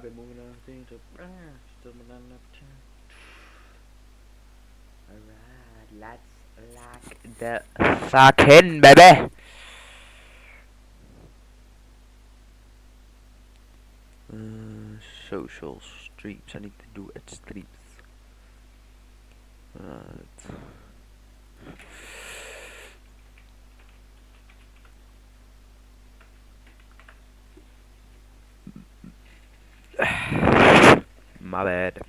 been moving everything to alright, let's lock the fuck in, baby. Social streams. I need to do it streams. My bad.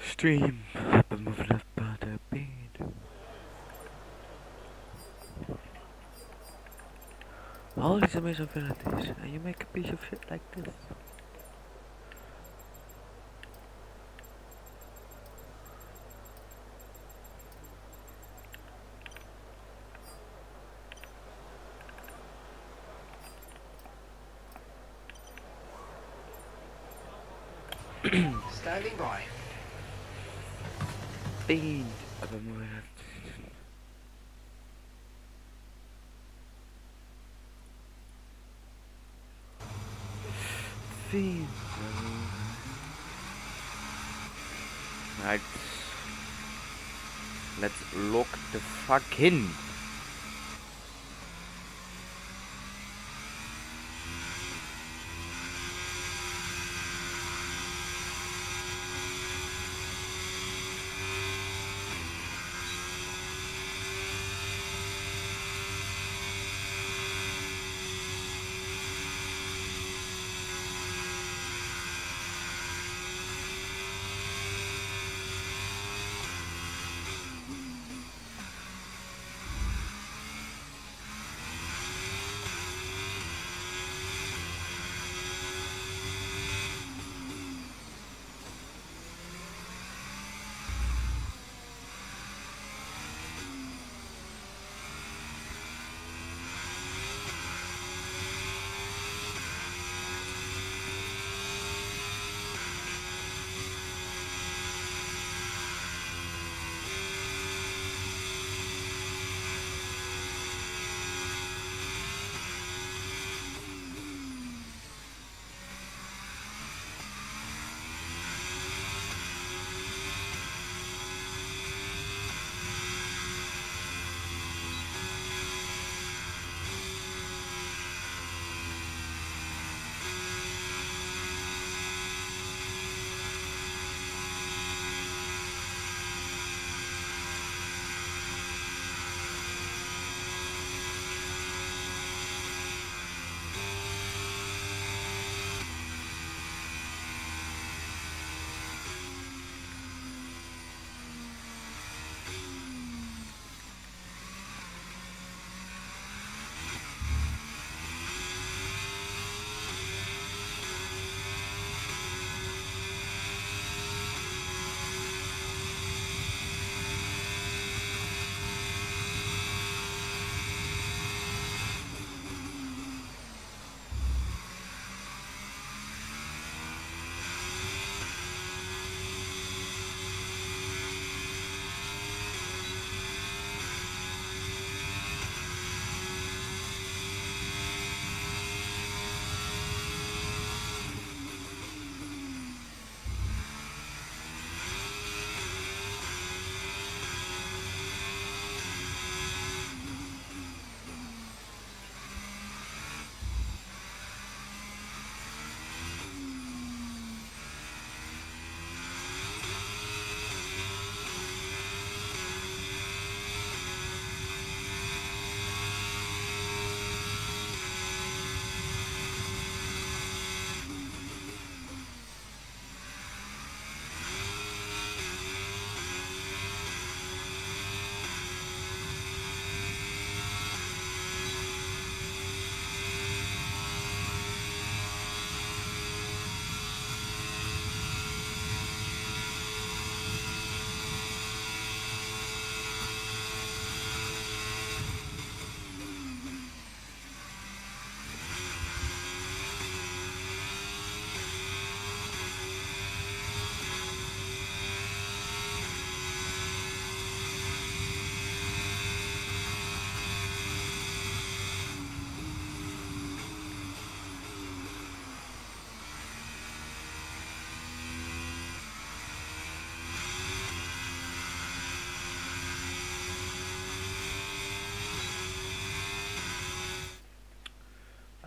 Stream. Moving up on the beat. All these amazing abilities, and you make a piece of shit like this. Standing by. Fiend. I've been moving up. Fiend. Right. Let's lock the fuck in.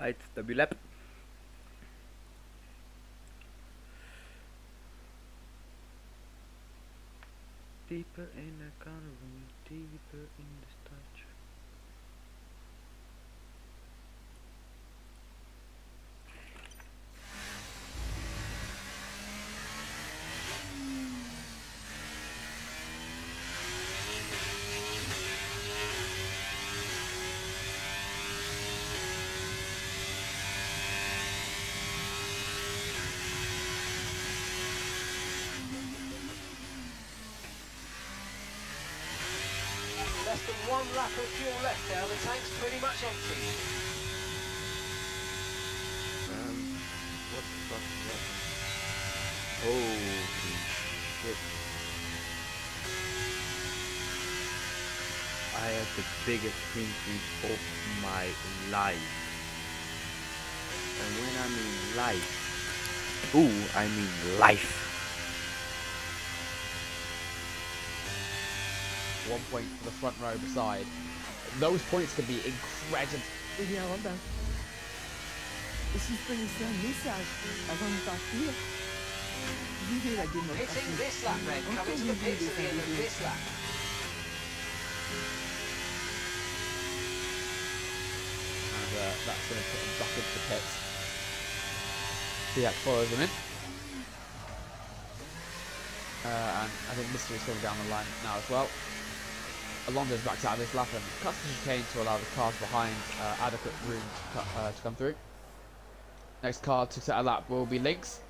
It's W lap. Deeper in the carnival, deeper in the statue. Less than 1 lap of fuel left now, the tank's pretty much empty. What the fuck is that? Holy shit. I had the biggest screen freeze of my life. And when I mean life, I mean life. 1 point for the front row beside. Those points could be incredible. Ele anda. Esses conhecem a mensagem. Vamos partir. Viver a democracia. Hitting this lap, Red, coming to the pits at the end of this lap. And that's going to put him back into the pits. Fiat follows him in. And I think Mystery's coming down the line now as well. Alonso's backed out of this lap and cuts the chicane to allow the cars behind adequate room to come through. Next car to set a lap will be Lynx.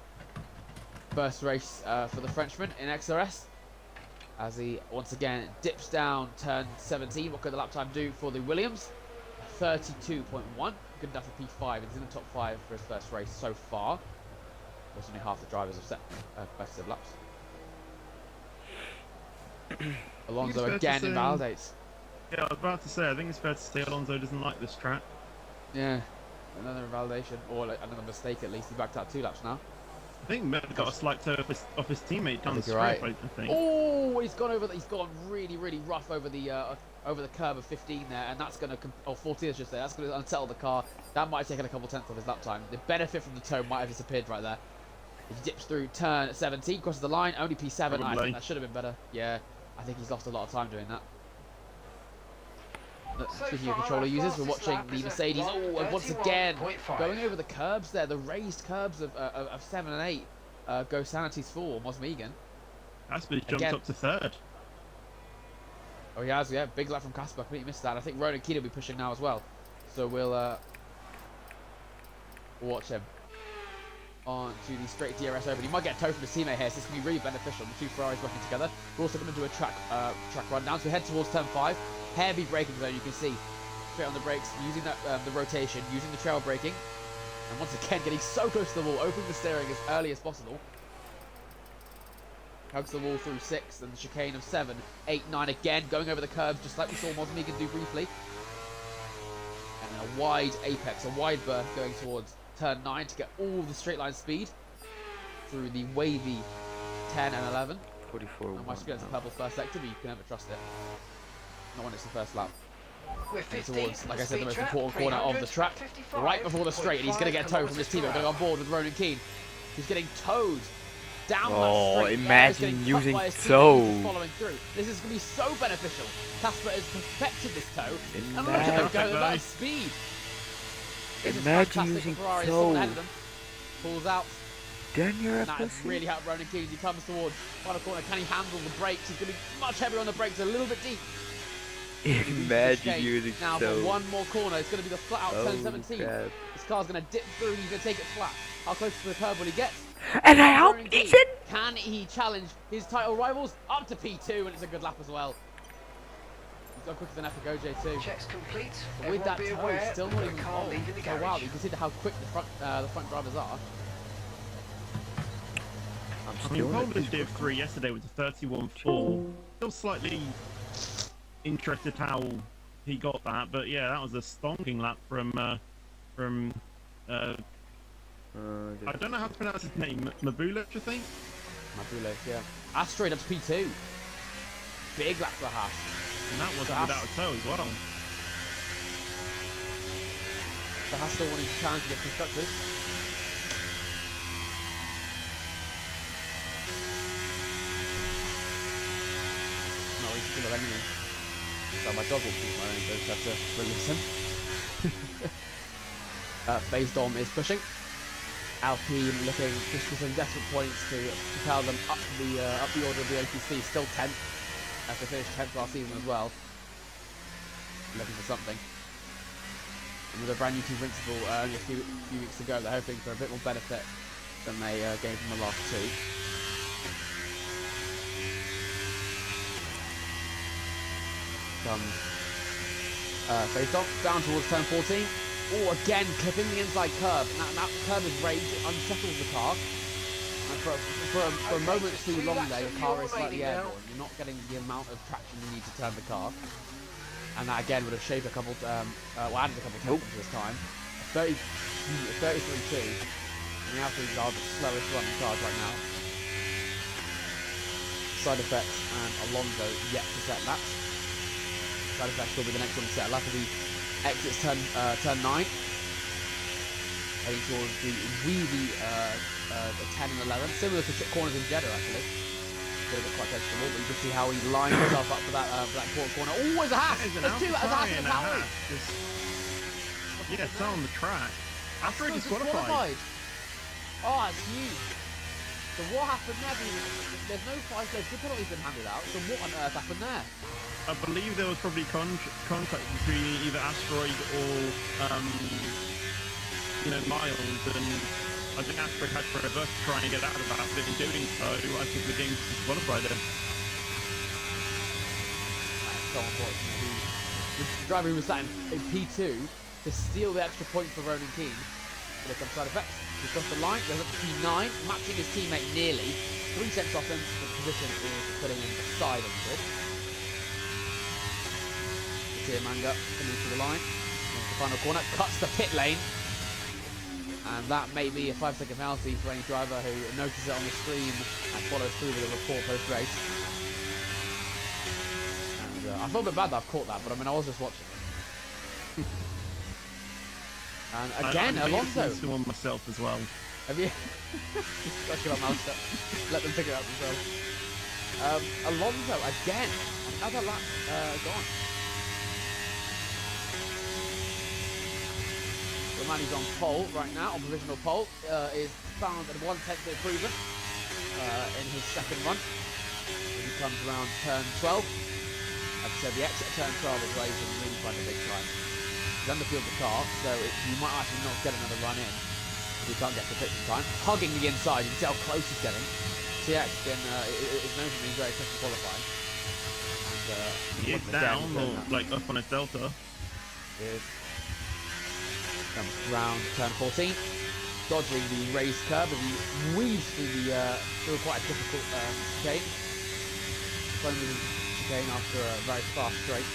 First race for the Frenchman in XRS. As he once again dips down turn 17. What could the lap time do for the Williams? 32.1. Good enough for P5. He's in the top 5 for his first race so far. There's only half the drivers have set competitive laps. Alonso again invalidates. Yeah, I was about to say, I think it's fair to say Alonso doesn't like this track. Yeah, another invalidation, or like another mistake at least. He backed out 2 laps now. I think Med got a slight toe off his teammate down the straight, right. I think. Oh, he's gone over. He's gone really, really rough over the curb of 15 there, and that's going to, or 14 I should say. That's going to unsettle the car. That might have taken a couple tenths off his lap time. The benefit from the toe might have disappeared right there. He dips through turn 17, crosses the line, only P7. Probably. I think that should have been better. Yeah, I think he's lost a lot of time doing that. Speaking of controller users, we're watching the Mercedes. Oh, and once again, going over the curbs there, the raised curbs of 7 and 8. Go Sanity's 4, Mosmegan. Asper's jumped Again. up to 3rd. Oh, he has, yeah. Big lap from Casper. I completely missed that. I think Ronan Keane will be pushing now as well. So we'll watch him on to the straight DRS over. He might get a tow from his teammate here, so this can be really beneficial. The 2 Ferraris working together. We're also going to do a track rundown. So we head towards turn 5. Heavy braking zone, you can see. Straight on the brakes, using that the rotation, using the trail braking. And once again, getting so close to the wall, opening the steering as early as possible. Hugs the wall through 6, and the chicane of 7, 8, 9 again, going over the curbs, just like we saw Mosmegan do briefly. And then a wide apex, a wide berth going towards turn 9 to get all the straight line speed through the wavy 10 and 11. 44. And my screen has a purple first sector, but you can never trust it. Not when it's the first lap. We're Towards, like I said, the most important corner of the track, right before the straight, and he's going to get a tow from his teammate, going on board with Ronan Keane. He's getting towed down that straight. Imagine using tow. Following through. This is going to be so beneficial. Casper has perfected this tow, and look Imagine- at him go at that speed. This is Imagine fantastic using for Ferrari. tow. Someone ahead of them. Pulls out. Then you're a And that has pussy. really helped Ronan Keane as he comes towards final corner. Can he handle the brakes? He's going to be much heavier on the brakes, a little bit deep. Imagine using now tow. for one more corner. It's going to be the flat out turn Oh, 17. crap. This car's going to dip through. He's going to take it flat. How close to the curb will he get? And I hope Ronan he's Keane, in. can he challenge his title rivals up to P2? And it's a good lap as well. He's gone quicker than Epic OJ2. Checks complete. But with that Everyone be toe, aware still that not the even car leaving the oh wow, garage. you can see how quick the front drivers are. I'm I mean, still Paul did Div 3 yesterday with the 31.4. Still slightly interested how he got that, but yeah, that was a stonking lap from I don't know how to pronounce his name, Mabulich, I think? Mabule, yeah. Asteroid up to P2. Big lap for Haas. And that wasn't Haas. without a toe as well. has still wanting to challenge the constructors. Not really full of anything. So my dog will keep my own, so I just have to release him. Phase Dom is pushing. Alpine looking just for some desperate points to propel them up the order of the OPC. Still 10th, as they finished 10th last season as well. Looking for something. And with a brand new team principal only a few weeks ago, they're hoping for a bit more benefit than they gained from the last two. Comes Phase Dom down towards turn 14. Oh, again, clipping the inside curb. And that curb is raised, it unsettles the car. And for a moment too long there, your car is slightly airborne. You're not getting the amount of traction you need to turn the car. And that again would have shaved a couple, added a couple tenths to this time. 33.2. And the Alpines are the slowest running cars right now. Side effects and Alonso yet to set laps. Side effects will be the next one to set a lap of the exits turn 9, heading towards the 10 and 11, similar to corners in Jeddah actually. Could have got quite comfortable, but you can see how he lined himself up for that port corner. Oh, there's a Haas! There's two, there's a Haas and a Tauri! Yeah, it's on the track. After he disqualified. Oh, that's huge. So what happened there? There's no 5 days penalty's been handed out, so what on earth happened there? I believe there was probably contact between either Asteroid or, Miles, and I think Asteroid had to reverse to try and get out of that, but in doing so, I think the game's disqualified him. So unfortunate. The driver who was sat in P2 to steal the extra points for Ronan Keane. But there comes side effects. He's crossed the line, goes up to P9, matching his teammate nearly. 3 tenths off him, the position is putting him aside on the grid. Manga coming to the line. Into the final corner, cuts the pit lane. And that may be a 5-second penalty for any driver who notices it on the screen and follows through with a report post-race. And I feel a bit bad that I've caught that, but I mean, I was just watching it. And again, Alonso. I'm one myself as well. Have you? Got your mouse up. Let them figure it out themselves. Alonso again. Another lap gone. The man who's on pole right now, on provisional pole, is found at 1/10 improvement in his second run. When he comes around turn 12. As I said, the exit at turn 12 is where he's going to really find a big time. He's underfield the car, so you might actually not get another run in if he can't get to pit in time. Hugging the inside, you can see how close he's getting. TX is known for being very quick to qualify. And he is down, or like up on a delta. Comes round turn 14, dodging the raised curb as he weaves through quite a difficult chicane. Closing the chicane after a very fast straight.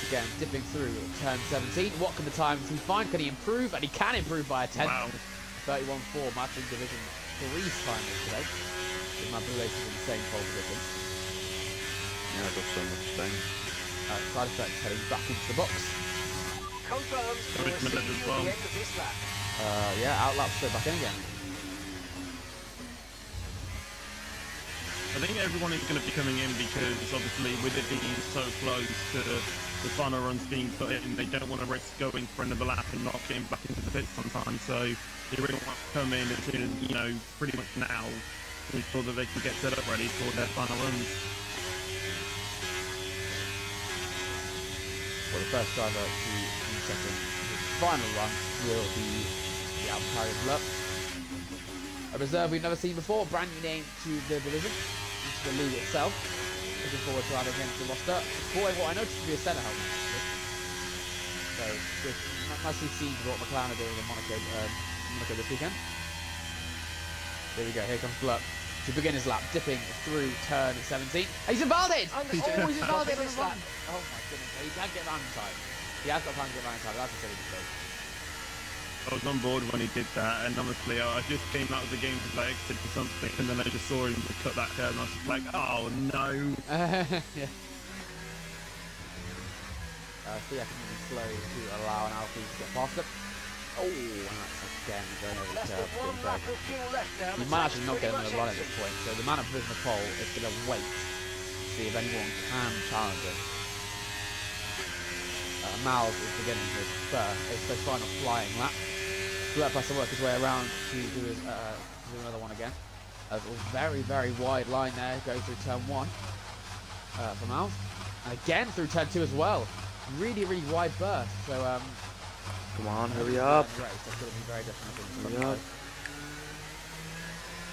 Again, dipping through turn 17. What can the times he find? Can he improve? And he can improve by a 10th. Wow. 31.4, matching Division 3's timers today. With my relations in the same pole position. Yeah, I got so much time. Side effects heading back into the box. Confirmed, we'll see you at the end of this lap. Yeah, outlap straight back in again. I think everyone is going to be coming in because obviously with it being so close to the final runs being put in, they don't want to risk going for another lap and not getting back into the pits sometimes. So they really want to come in as soon as, pretty much now to ensure that they can get set up ready for their final runs. Well, the first driver to second his final run will be the Alpine Blur. A reserve we've never seen before, brand new name to the division, into the league itself. Looking forward to adding him to the roster. Supporting what I noticed to be a centre helmet, actually. So, just nicely seen what McLaren are doing in Monaco this weekend. There we go, here comes Blur to begin his lap, dipping through turn 17. He's invalid! He's invalid on the run! Oh my goodness, he can get round in time. He has got time to get round in time, that's a silly mistake. I was on board when he did that, and honestly, I just came out of the game because I exited for something, and then I just saw him cut that curve, and I was just like, oh no. Yeah. So yeah, can slow to allow an Alpine to get past it. Oh, and that's again going over the Less curb. than one Being lap very of fuel left now. You The might tank's actually not pretty get much another run at empty. this point, so the man at position of pole is going to wait to see if anyone can challenge him. Miles is beginning his final flying lap. Let us work his way around to do another one again. There's a very, very wide line there, goes through turn 1 for Miles. And again through turn 2 as well. Really, really wide burst. So, Come on, hurry up. Race. That's going to be very different. Hurry up.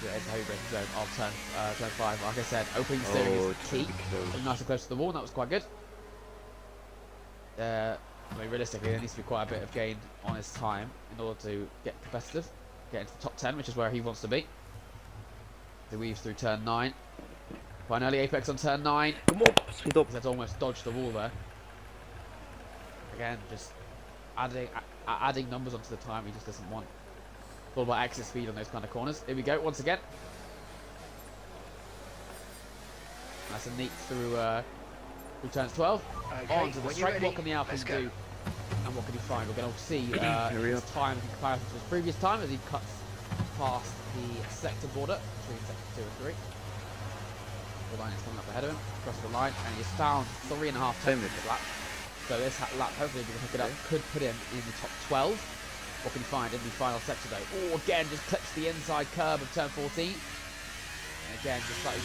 Yeah, it's a heavy braking zone of turn 5. Like I said, opening steering Oh, is it's key. gonna be close. Nice and close to the wall, and that was quite good. I mean, realistically, there needs to be quite a bit of gain on his time in order to get competitive, get into the top 10, which is where he wants to be. He weaves through turn 9. Quite an early apex on turn 9. Come on, speed up. He's almost dodged the wall there. Again, just adding numbers onto the time he just doesn't want. It's all about exit speed on those kind of corners. Here we go, once again. Nice and neat through turns 12. Okay, On to the when you're straight. ready, What can the Alpine let's go. do? And what can he find? We're going to see Hurry his up. time in comparison to his previous time as he cuts past the sector border between sector 2 and 3. The line is coming up ahead of him, across the line, and he's found 3.5 tenths in this lap. So this lap, hopefully, if he can pick it up, could put him in the top 12. What can he find in the final sector though? Oh, again, just clips the inside curb of turn 14. And again, just slightly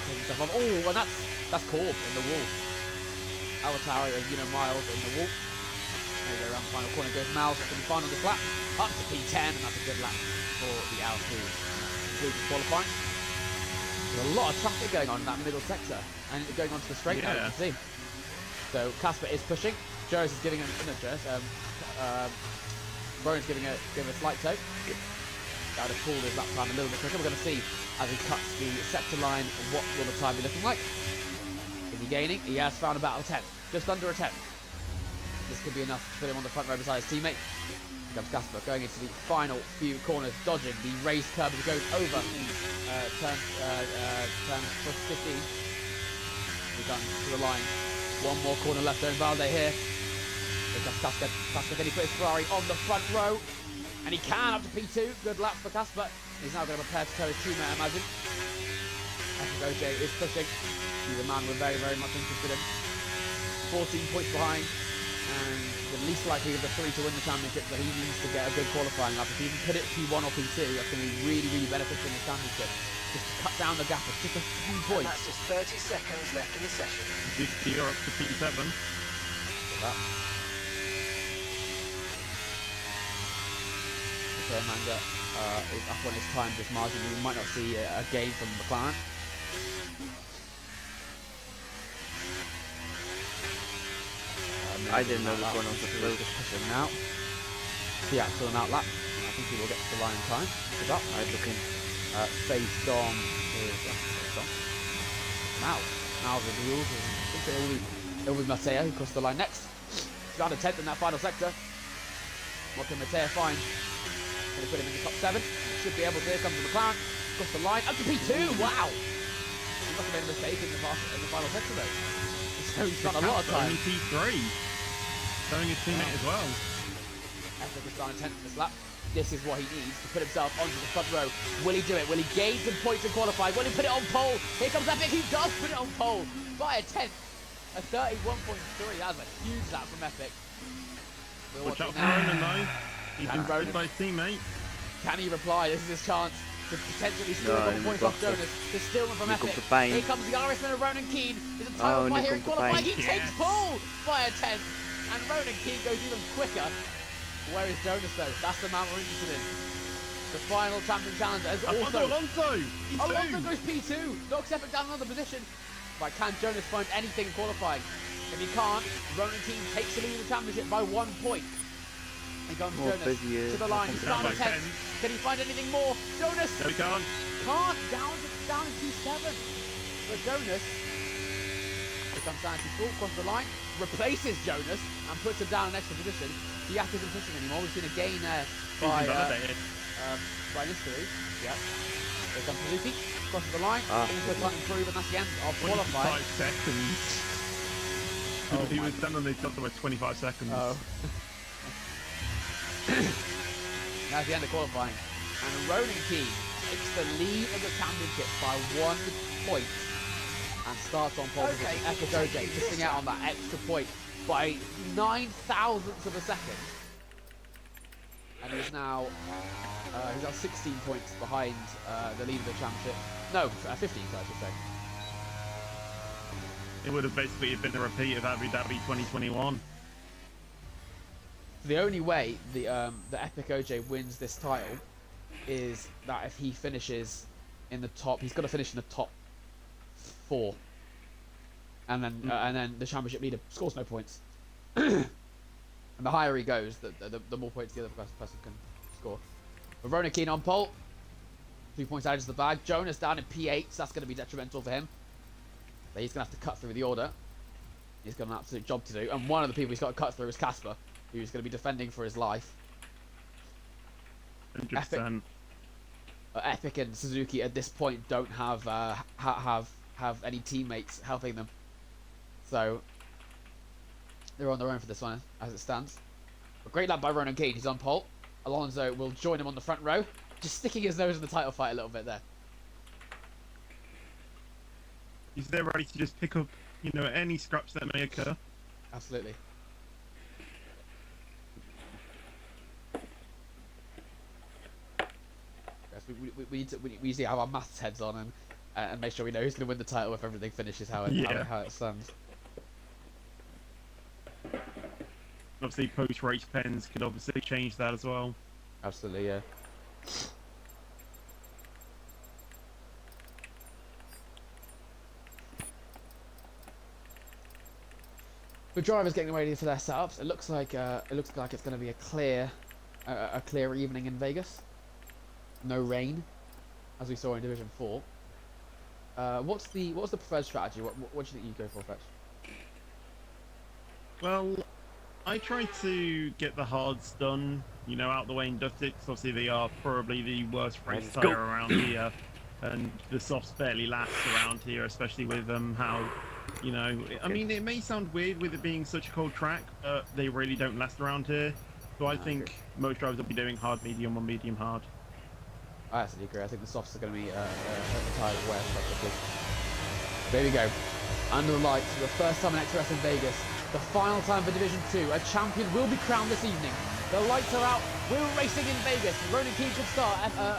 taking stuff off. Oh, and that's Corb in the wall. Awatari and Miles in the wall. There we go, around the final corner goes Miles. Can he find on this lap? Up to P10, and that's a good lap for the Alpine. Concludes qualifying. There's a lot of traffic going on in that middle sector, and going onto the straight now, you can see. So Casper is pushing. Joris is giving him Rowan's giving a slight toe. That would have pulled his lap time a little bit quicker. We're going to see as he cuts the sector line what will the time be looking like. Is he gaining? He has found about a 10, just under a 10. This could be enough to put him on the front row beside his teammate. Here comes Casper going into the final few corners, dodging the raised curb as he goes over turn 15. We've done to the line. One more corner left there in Valde here. Here comes Casper. Casper, can he put his Ferrari on the front row? And he can, up to P2. Good lap for Casper. He's now going to prepare to tow his teammate, I imagine. OJ is pushing. He's a man we're very, very much interested in. 14 points behind. And the least likely of the 3 to win the championship, so he needs to get a good qualifying lap. If he can put it P1 or P2, that's going to be really, really beneficial in the championship. Just to cut down the gap of just a few And points. that's just 30 seconds left in the session. You're up to P7. So Amanda is up on his time just marginally. We might not see a gain from McLaren. I didn't know this one was a He's close. just pushing now. Yeah, so an outlap. I think he will get to the line in time. Good up. I'd look in. Faced on is faced on. Now with the rules. I think it'll be Mattea who crosses the line next. He's around a 10th in that final sector. What can Mattea find? Going to put him in the top 7. Should be able to. Here comes the McLaren. Across the line. Up to P2. Wow. He must have made a mistake in the final sector though. So he's got a lot of time. Only P3. Showing his teammate as well. Effort is down a 10th in this lap. This is what he needs to put himself onto the front row. Will he do it? Will he gain some points in qualifying? Will he put it on pole? Here comes Epic. He does put it on pole by a 10th. A 31.3. That was a huge lap from Epic. Watch out for Ronan though. He's been Ronan. spotted by his teammate. Can he reply? This is his chance to potentially steal No, one he points must off have. Jonas. To steal one from Here Epic. comes the pain. Here comes the Irishman of Ronan Keane. There's a time by here here in comes the qualifying. pain. He takes pole by a 10th. And Ronan Keane goes even quicker. Where is Jonas though? That's the man we're interested in. The final champion challenger is also... Alonso! Alonso goes P2. Knocks Epic down another position. Right, can Jonas find anything in qualifying? If he can't, Ronan Keane takes the lead in the championship by 1 point. Here comes More Jonas busy, to the line. He's down Down to by 10. Can he find anything more? Jonas No, he can't. can't. Down to 7. But Jonas, here comes Santi Full, across the line, replaces Jonas and puts him down an extra position. Diak isn't pushing anymore. We've seen a gain there by Mystery. Yep. Here comes Suzuki, crosses the line, also can't improve, and that's the end of 25 qualifying. seconds. He was done on the top of 25 seconds. Oh. That's the end of qualifying. And Ronan Keane takes the lead of the championship by 1 point and starts on pole position. Epic OJ missing out on that extra point by 9 thousandths of a second. And he's now he's got 16 points behind the lead of the championship. No, 15, I should say. It would have basically been a repeat of Abu Dhabi 2021. The only way the Epic OJ wins this title is that if he finishes in the top, he's got to finish in the top 4, and then the championship leader scores no points. And the higher he goes, the more points the other person can score. But Ronan Keane on pole, 3 points out of the bag. Jonas down in P8, so that's going to be detrimental for him. But he's going to have to cut through the order. He's got an absolute job to do, and one of the people he's got to cut through is Casper, who's going to be defending for his life. 100%. Epic and Suzuki at this point don't have any teammates helping them, so they're on their own for this one as it stands. A great lap by Ronan Keane. He's on pole. Alonso will join him on the front row, just sticking his nose in the title fight a little bit there. He's there ready to just pick up, you know, any scraps that may occur. Absolutely. Yes, we need to have our maths heads on and make sure we know who's going to win the title if everything finishes how it stands. Obviously, post-race pens could obviously change that as well. Absolutely, yeah. The drivers getting ready for their setups. It looks like it's going to be a clear evening in Vegas. No rain, as we saw in Division 4. What's the preferred strategy? What do you think you go for, Fetch? Well, I try to get the hards done, you know, out the way and dusted, because obviously they are probably the worst race tyre around here, and the softs barely last around here, especially with how, you know, I mean, it may sound weird with it being such a cold track, but they really don't last around here. So I think most drivers will be doing hard, medium, or medium hard. I absolutely agree. I think the softs are going to be tyres wear perfectly. There we go. Under the lights for the first time in XRS in Vegas. The final time for Division 2. A champion will be crowned this evening. The lights are out. We're racing in Vegas. Ronan Keane should start.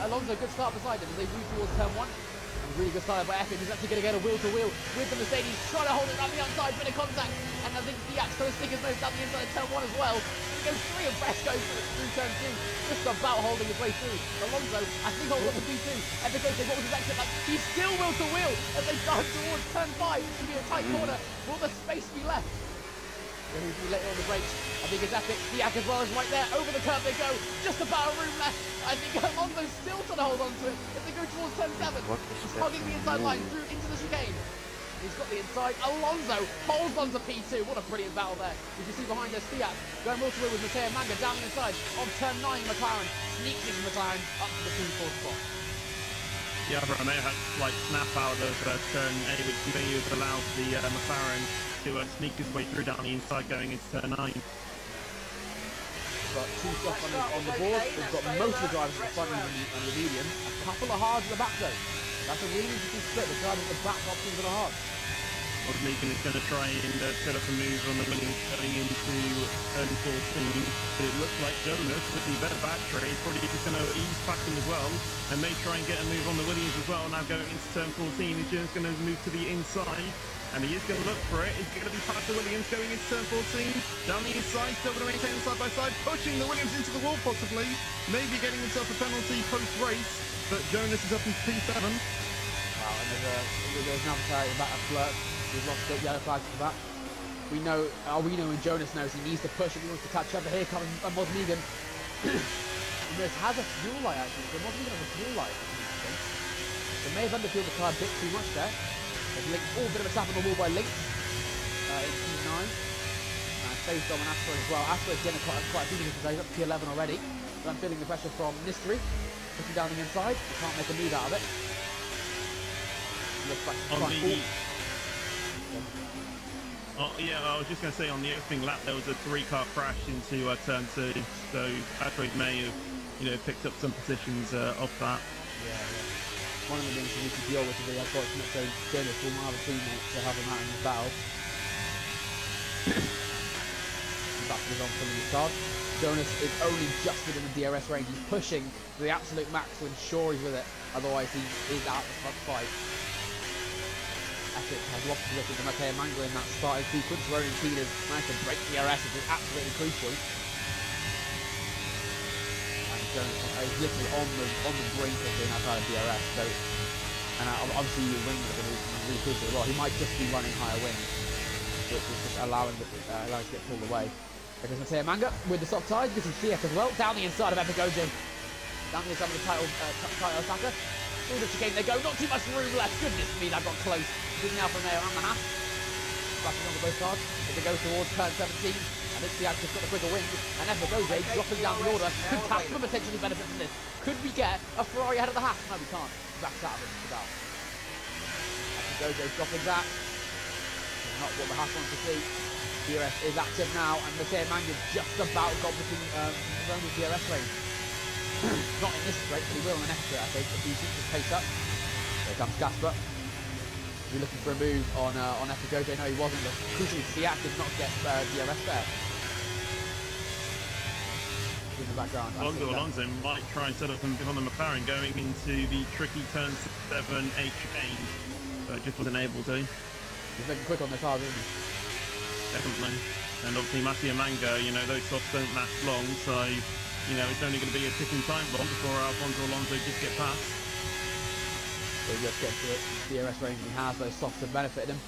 Alonso, good start beside him as they move towards turn 1. And really good start by Epic, who's actually going to get a wheel-to-wheel with the Mercedes, trying to hold it around the outside, bit of contact. And I think Diak's going to stick his nose down the inside of turn 1 as well. He goes 3 and Best goes through turn 2. Just about holding his way through. Alonso, I think, holds on to P2. Epic goes, what was his exit like? He's still wheel-to-wheel as they start towards turn 5. It's going to be a tight corner. Will the space be left? Who's be later on the brakes? I think it's Epic. Diak as well is right there. Over the curb they go. Just about a room left. I think Alonso's still trying to hold on to it as they go towards turn 7. He's hugging the inside line through into the chicane. He's got the inside. Alonso holds on to P2. What a brilliant battle there. You can see behind us Diak going wheel to wheel with Matteo Manga down the inside. On turn 9, McLaren sneaks into McLaren up to the P4 spot. Yeah, but I may have had a slight snap out of turn 8, which may have allowed the McLaren to sneak his way through down the inside going into turn 9. We've got 2 softs on the board. We've got most of the drivers at the front and the medium. A couple of hards at the back though. That's a really interesting split. The drivers at the back options for the hards. Megan is going to try and set up a move on the Williams going into turn 14. But it looks like Jonas, with the better battery, is probably just going to ease past him as well, and may try and get a move on the Williams as well. Now going into turn 14, he's just going to move to the inside, and he is going to look for it. He's going to be past the Williams going into turn 14. Down the inside, still going to maintain side by side, pushing the Williams into the wall possibly, maybe getting himself a penalty post-race, but Jonas is up in P7. Wow, and there's another tire at the back of Flirt. We've lost the yellow flags to that. We know and Jonas knows he needs to push if he wants to catch up. But here comes Mosmegan. This has a fuel light actually. So Mosmegan has a fuel light. They may have underfueled the car a bit too much there. There's Link, a bit of a tap on the wall by Link in P9. And faced on Asper as well. Asper is getting quite a few minutes today. He's up to P11 already. But I'm feeling the pressure from Mystery. Pushing down the inside. He can't make a move out of it. Looks like Oh, yeah, I was just going to say on the opening lap there was a 3-car crash into turn 2, so Atroid may have, picked up some positions off that. Yeah. One of the things we need to deal with is the unfortunate, so Jonas will not have a teammate to have him out in the battle. Back to his on some of these cars. Jonas is only just within the DRS range. He's pushing to the absolute max to ensure he's with it, otherwise he is out of the front fight. Epic has lost position to Mateo Manga in that starting sequence. Ronan Keane has managed to break DRS, which is absolutely crucial. And Jonas is literally on the brink of being outside of DRS. So, and obviously your wing is really crucial as well. He might just be running higher wing, which is just allowing to get pulled away. There goes Mateo Manga with the soft tires. This is Fiat as well, down the inside of Epic OJ. Down the inside of the title attacker. Through the chicane they go, not too much room left. Goodness me, that got close. Good now from there around the half. Backing onto both cars as they go towards turn 17. And it's Fiat just got the quicker wing. And Epic OJ dropping down the order. Could Casper potentially benefit from this? Could we get a Ferrari ahead of the half? No, we can't. Backs out of it just about. Epic OJ dropping that. Not what the half wants to see. DRS is active now, and Mateo Manga just about got between Rona's DRS range. Not in this straight, but he will in the next straight, I think, if he keeps his pace up. There comes Casper. He's looking for a move on Epic OJ. No, he wasn't, but crucially, Fiat did not get DRS there. In the background. Alonso might try and set up on the McLaren going into the tricky turn 7 H chicane, but just wasn't able to. He's making quick on the cars, isn't he? Definitely. And obviously Mateo Manga, those softs don't last long, so, it's only going to be a ticking time bomb before Alfonso Alonso just get past. So he just gets to the DRS range he has, those softs have benefited him.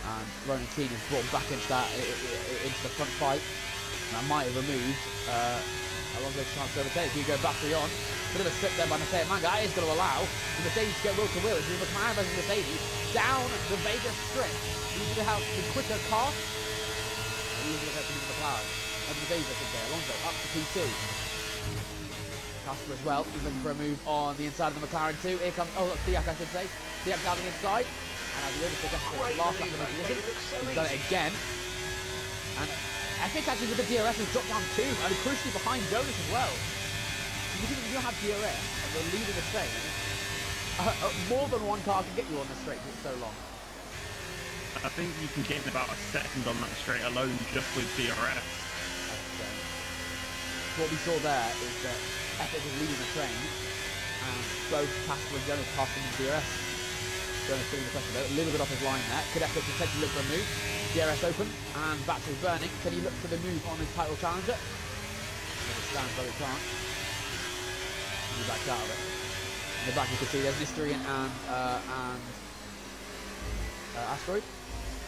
And Ronan Keane is brought back into the front fight. And that might have removed Alonso's chance to overtake. You go battery on. Bit of a slip there by Mateo Manga. That is going to allow the Mercedes to go wheel to wheel. It's the McLaren versus Mercedes down the Vegas strip. Usually have the quicker car. Usually have the McLaren. And the Mercedes, I should say. Alonso up to P2. Casper as well. He's looking for a move on the inside of the McLaren too. Here comes, Fiat, I should say. Fiat down the inside. And as he overtakes the last lap of the position, he's done it again. And Epic actually with the DRS has dropped down 2, and crucially behind Jonas as well. Because if you have DRS and you're leading a straight, more than one car can get you on the straight because it's so long. I think you can get in about a second on that straight alone just with DRS. What we saw there is that Epic is leading the train, and both Casper and Jonas passing the DRS. Jonas feeling the pressure though, a little bit off his line there. Could Epic potentially look for a move? DRS open, and battery burning. Can he look for the move on his title challenger? It stands though he can't. He backs out of it. In the back you can see there's Mystery and Asteroid.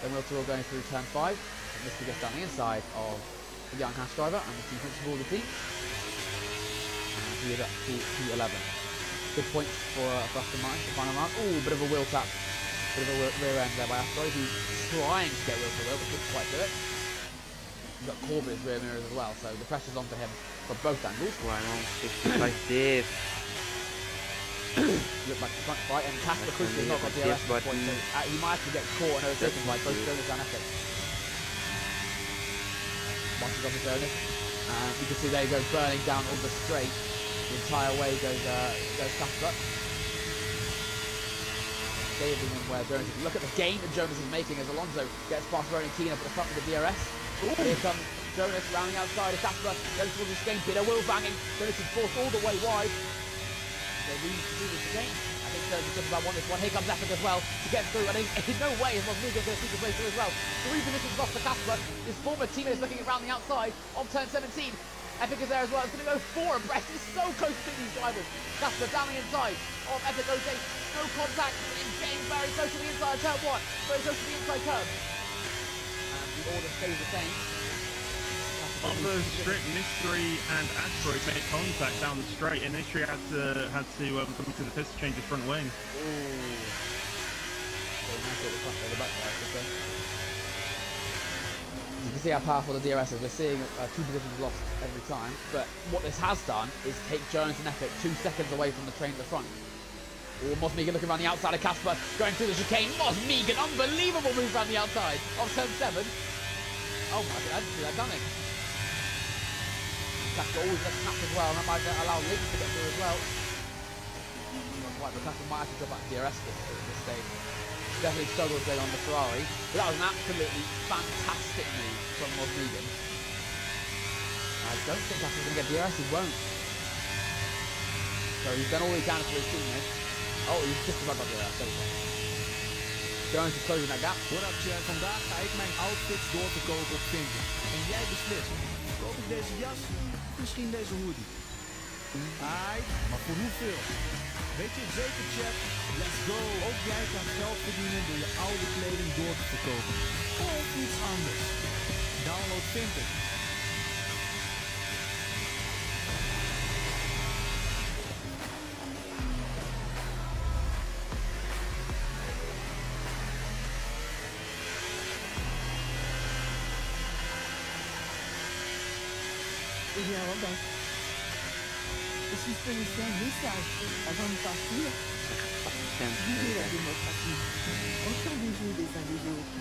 Then we'll going through turn 5. And Mystery gets down the inside of the young Haas driver and the team principal of the team. And he is up to P11. Good points for Aston Martin, the final round. Ooh, bit of a wheel tap. Bit of a rear end there by Asteroid, who's trying to get wheel to wheel, but couldn't quite do it. He's got Corbett's rear mirrors as well, so the pressure's onto him from both angles. Why not? It's like this. Look like the front fight, and Casper Crucially has not got DRS at this point, so he might have to get caught and overtaken by both Jonas and Epic. Once he's on the Jonas, and you can see there he goes burning down all the straight. The entire way goes Casper. Saving him where Jonas is. Look at the gain that Jonas is making as Alonso gets past Ronan Keane up at the front with the DRS. Ooh. Here comes Jonas rounding outside of Casper, goes towards the chicane. Peter wheel banging. Jonas is forced all the way wide. They need to do this again. I think Jonas just about won this one. Here comes Epic as well to get through, and in no way is Mosmiga going to see the place through as well. 3 positions off for Casper. His former teammate is looking around the outside of turn 17. Epic is there as well. It's going to go 4 abreast. It's so close to these drivers. Casper down the inside of Epic OJ. No contact. It's getting very close to the inside of turn 1. Very close to the inside curve. And the order stays the same. On the strip, Mystery and Asteroid made contact down the straight, and Mystery had to come to the pits to change his front wing. Ooh. So nice at the front of the back there, I should say. You can see how powerful the DRS is. We're seeing 2 positions lost every time, but what this has done is take Jonas and Epic 2 seconds away from the train at the front. Oh, Mosmegan looking around the outside of Casper, going through the chicane. Mosmegan, unbelievable move around the outside of turn 7. Oh my god, I didn't see that coming. Casper always gets snapped as well, and that might allow Link to get through as well. Not quite, but Casper might have to drop out DRS at this stage. Definitely struggled going on the Ferrari, but that was an absolutely fantastic move from Mosmegan. I don't think Casper's going to get DRS, he won't. So he's done all he can for his teammates. Oh, he's just about got DRS, there we go. Jones is closing that gap. What up, Chad? Vandaag ga ik mijn outfits doorverkopen op Vinted. En jij beslist. Koop ik deze jas? Misschien deze hoodie. Ai, maar voor hoeveel? Weet je het zeker, Chad? Let's go! Ook jij kan geld verdienen door je oude kleding door te verkopen. Of iets anders. Download Vinted. Idéalement, ben, je suis politicien un message avant de partir. Vivez la démocratie. Entendez-vous les uns des autres.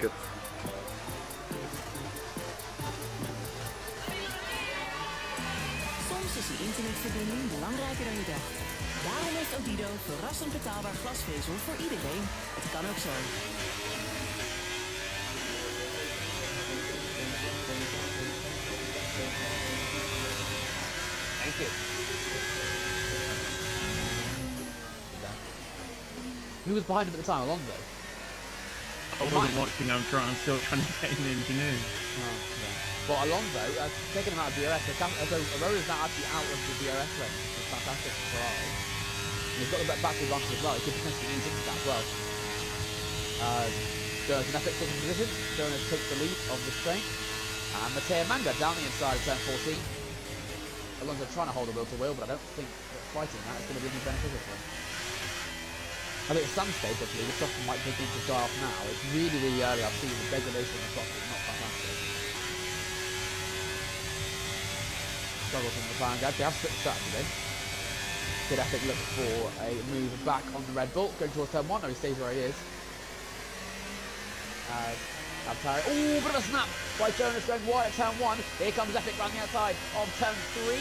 Kut. Soms is die internetverbinding belangrijker dan je dacht. Daarom heeft Odido verrassend betaalbaar glasvezel voor iedereen. Het kan ook zo. Thank you. Who was behind him at the time? Alonso? I wasn't watching, I'm still trying to get in the engineering. Oh, yeah. But Alonso, taking him out of DRS, so Aurora's now actually out of the DRS range, which is fantastic for Ferrari. And he's got the battery advantage as well, he could potentially ease into that as well. Jonas and Epic taking position, Jonas takes the lead of the straight. And Matteo Manga down the inside of turn 14. Alonso trying to hold the wheel to wheel, but I don't think that fighting that is going to be any beneficial for him. I think at some stage, actually, the software might begin to die off now. It's really, really early. I've seen the degradation of the software is not fantastic. Struggles from the plan gap. They have switched that today. Kid Epic looks for a move back on the Red Bull, going towards turn 1. No, he stays where he is. Oh, bit of a snap by Jonas going wide at turn 1. Here comes Epic round the outside of turn 3.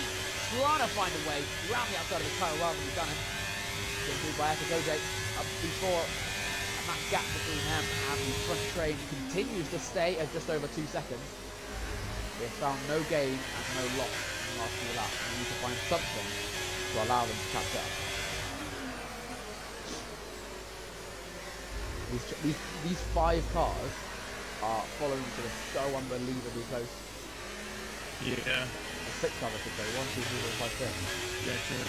Trying to find a way round the outside of his tyre rather than done it. Getting through by Epic OJ up before, and that gap between them and the front train continues to stay at just over 2 seconds. They have found no gain and no loss in the last few laps. They need to find something to allow them to catch up. These 5 cars are following each other so unbelievably close. Yeah. 6 cars I should say. 1, 2, 3, 4, 5, 6. Yeah, sure.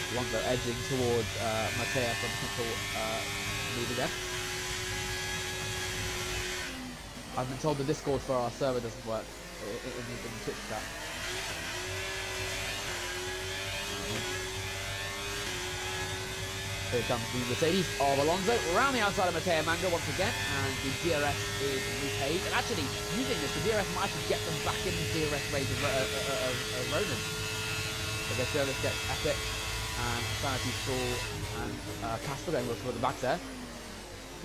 Alonso edging towards Matteo for potential lead again. I've been told the Discord for our server doesn't work in the Twitch chat. Here comes the Mercedes of Alonso around the outside of Matteo Manga once again, and the DRS is repaid. And actually, using this, the DRS might actually get them back in the DRS range of Ronan. So their service gets Epic and Sanity Full and Casper going for the back there.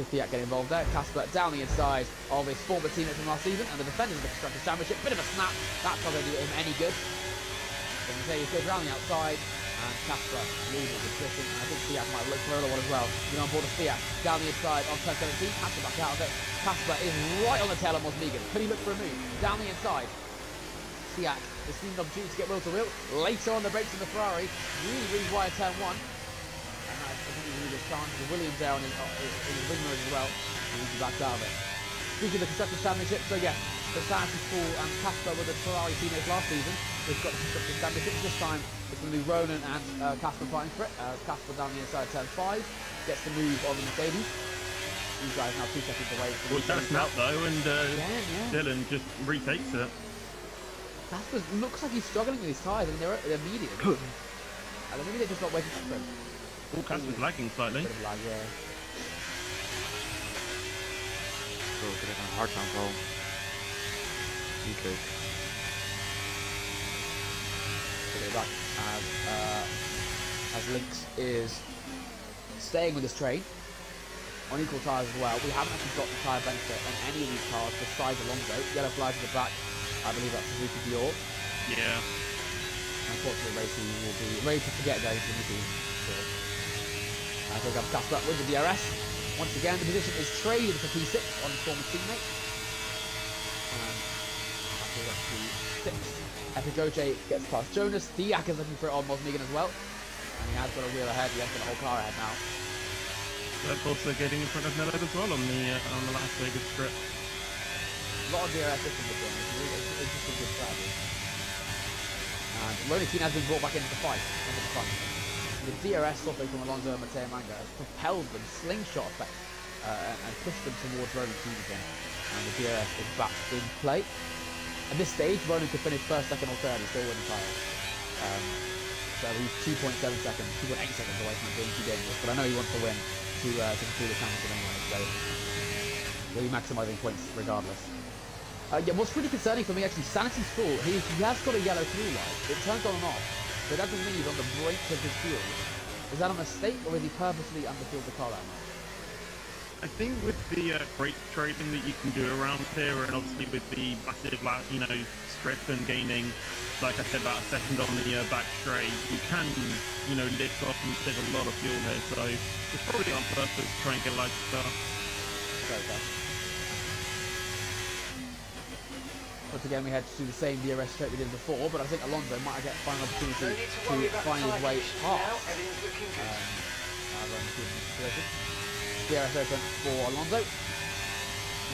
Fiat getting involved there. Casper down the inside of his former teammate from last season, and the defenders of the Constructors' Championship. Bit of a snap. That's not going to do him any good. So Mercedes goes around the outside, and Casper loses the position. And I think Fiat might look for another one as well. On board of Fiat down the inside of turn 17. Casper back out of it. Casper is right on the tail of Mosmegan. Could he look for a move? Down the inside. Fiat has seen an opportunity to get wheel to wheel. Later on the brakes of the Ferrari. Really wide turn 1. And I think he really has chance. The Williams there on his wing mode as well. And he's back out of it. Speaking of the Constructors' Championship, so yes, the Sanity Full and Casper were the Ferrari teammates last season. They've got the Constructors' Championship. This time it's going to be Ronan and Casper fighting for it. Casper down the inside turn 5. Gets the move on the Mercedes. These guys now 2 seconds away from Well, that's out though, and Dylan just retakes it. Casper looks like he's struggling with his tyres. I mean, they're medium. And maybe they're just not waking up for him. Casper's lagging slightly. Bit of lag, yeah. Zo, ik krijg een hartaanval. Niet leuk. Back as Lynx is staying with this train on equal tyres as well. We haven't actually got the tyre benefit on any of these cars besides Alonso. Yellow flag to the back. I believe that's Suzuki Dior. Yeah. Unfortunately, Racing will be ready to forget going to Suzuki. So we have Casper with the DRS. Once again, the position is traded for P6 on his former teammate. That's up to 6th. Epigoche gets past Jonas. Diak is looking for it on Mosmegan as well. And he has got a wheel ahead. He has got a whole car ahead now. They're also getting in front of Nello as well on the last Vegas strip. A lot of DRS systems are doing this. It's just a good strategy. And Ronnie Keane has been brought back into the fight. Into the front. The DRS swapping from Alonso and Matteo Manga has propelled them slingshot effect and pushed them towards Ronnie Keane again. And the DRS is back in play. At this stage, Ronan could finish first, second, or third. He's still winning tyres. So he's 2.7 seconds, 2.8 seconds away from being too dangerous. But I know he wants to win to complete the championship anyway. So he'll be maximising points regardless. Yeah, what's really concerning for me actually, Sanity's full. He has got a yellow fuel light. It turns on and off. But that doesn't mean he's on the brink of his fuel. Is that a mistake, or is he purposely underfueled the car that much? I think with the crate trading that you can do around here, and obviously with the massive, strip and gaining, like I said, about a second on the back straight, you can, lift off and save a lot of fuel here. So it's probably on purpose to try and get a light start. Once again, we had to do the same DRS straight we did before, but I think Alonso might get find an opportunity to find his way past. DRS open for Alonso.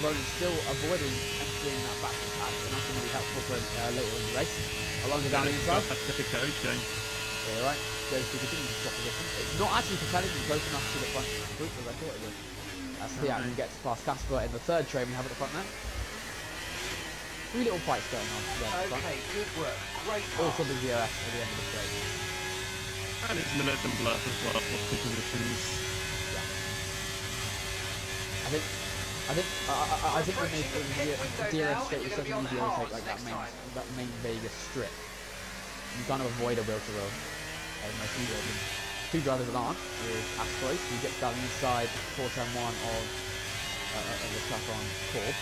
Ronan's still avoiding entering that back pass, and that's going to be helpful for him later in the race. Alonso down the inside. Yeah, right. Goes to continue to swap position. It's not actually propelling him close enough to the front group as I thought it would. As Fiat gets past Casper in the third train we have at the front now. 3 little fights going on. Okay, good work. Great pass. Also the DRS at the end of the straight. And it's the let them blur as well for the positions. I think when they the DRS straight was such an easy overtake like that main Vegas strip, you kind of avoid a wheel to wheel. Most easily. 2 drivers that aren't is Asteroid, who gets down the inside for turn 1 of the track on Corp.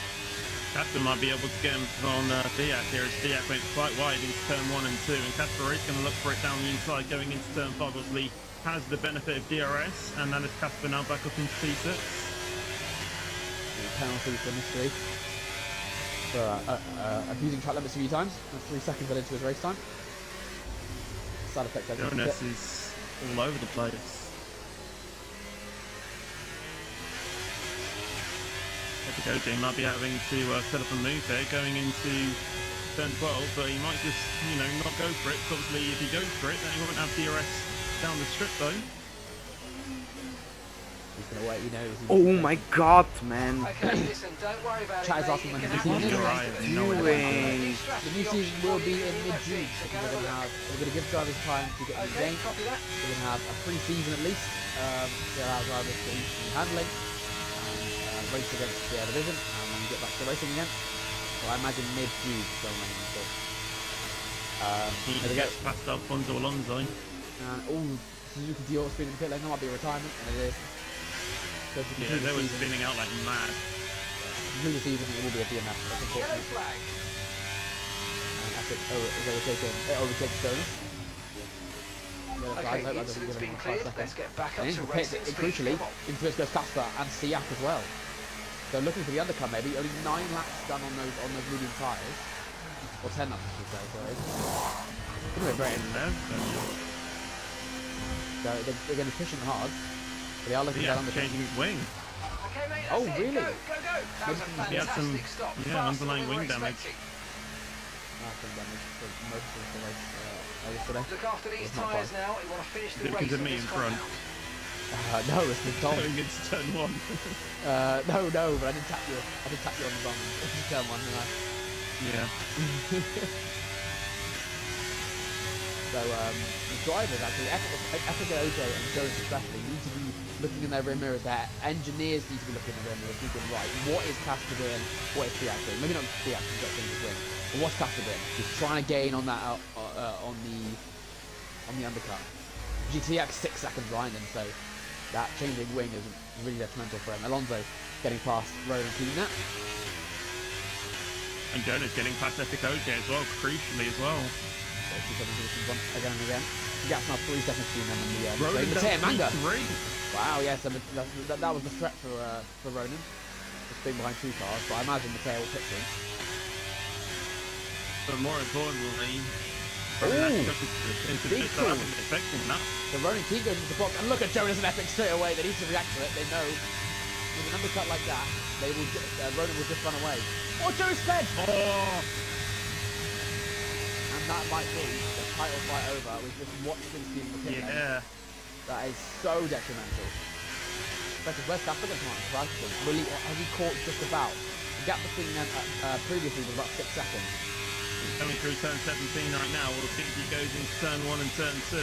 Casper might be able to get him on Diak here, as Diak went quite wide into turn 1 and 2, and Casper is going to look for it down the inside going into turn 5. Obviously has the benefit of DRS, and that is Casper now back up into P6. Penalty for mystery for abusing track limits a few times. That's 3 seconds into his race time. Side effect. Jonas is all over the place. Epigoche might be having to set up a move there going into turn 12, but he might just, not go for it. Obviously, if he goes for it, then he won't have DRS down the strip though. He's gonna wait, Oh my god, man. Okay, listen, don't worry about Chat is it, asking mate. when You the can season have is. one Doing. The new season will be in mid-June, because we're going to give drivers time to get in the Okay, game. copy that. We're going to have a pre-season at least to allow drivers to each new handling and race against the division, and then get back to racing again. So I imagine mid-June is the main result. He gets past Alfonso Alonso. And Suzuki Dior speed in the pit lane, that might be a retirement, and it is. So Yeah, they were spinning out like mad. Through the season, it will be a DNF. That's Yellow unfortunate. flag. And after it overtakes Jonas. Okay, the incident's been cleared. Let's get back up And to into the pit, racing speed. crucially, Come on. into it goes Casper and Siak as well. So looking for the undercut maybe, only 9 laps done on those medium tyres. Or 10 laps I should say, sorry. Look at Britain. So they're going to be pushing hard. But they are looking Yeah, down on the changing his wing. Okay, mate, that's Oh, it. really? Go, go, go. That was a He had some, fantastic stop. yeah, Faster underlying than we wing were damage. expecting. I think damage for most of the race yesterday. Look after these It's not tyres fun. now. You want to finish the Because race of on me this in front. compound. No, it's been told. Going into turn 1. No, but I did tap you. I did tap you on the bum. Turn 1, didn't I? Yeah. So the drivers actually, Epic and Jonas especially, need to be looking in their rear mirrors. Their engineers need to be looking in their rear mirrors, thinking, right, what is Casper doing? What is Fiat doing? Maybe not Fiat, he's got things to win. But what's Casper doing? He's trying to gain on that on the undercut. GTX 6 seconds behind him, so that changing wing is really detrimental for him. Alonso getting past Ronan keeping that. And Jonas getting past Epic OJ as well, crucially as well. Again and again. Gaps now 3 seconds between them and the Ronan Mateo Manga. 3. Wow, yes, that was the threat for Ronan. Just being behind 2 cars, but I imagine Mateo will pit soon. But more importantly, big call. expecting that. The Ronan Key goes into the box, and look at Jonas and Epic straight away. They need to react to it. They know with an undercut like that, they will. Ronan will just run away. Oh, Jonas sped! Oh, And that might be the title fight over. We've just watched him stealing the pit lane. yeah. That is so detrimental. Especially where's Casper going to come out and crash them? Will he, has he caught just about? The gap between them previously was about 6 seconds. Coming through turn 17 right now. We'll see if he goes into turn 1 and turn 2.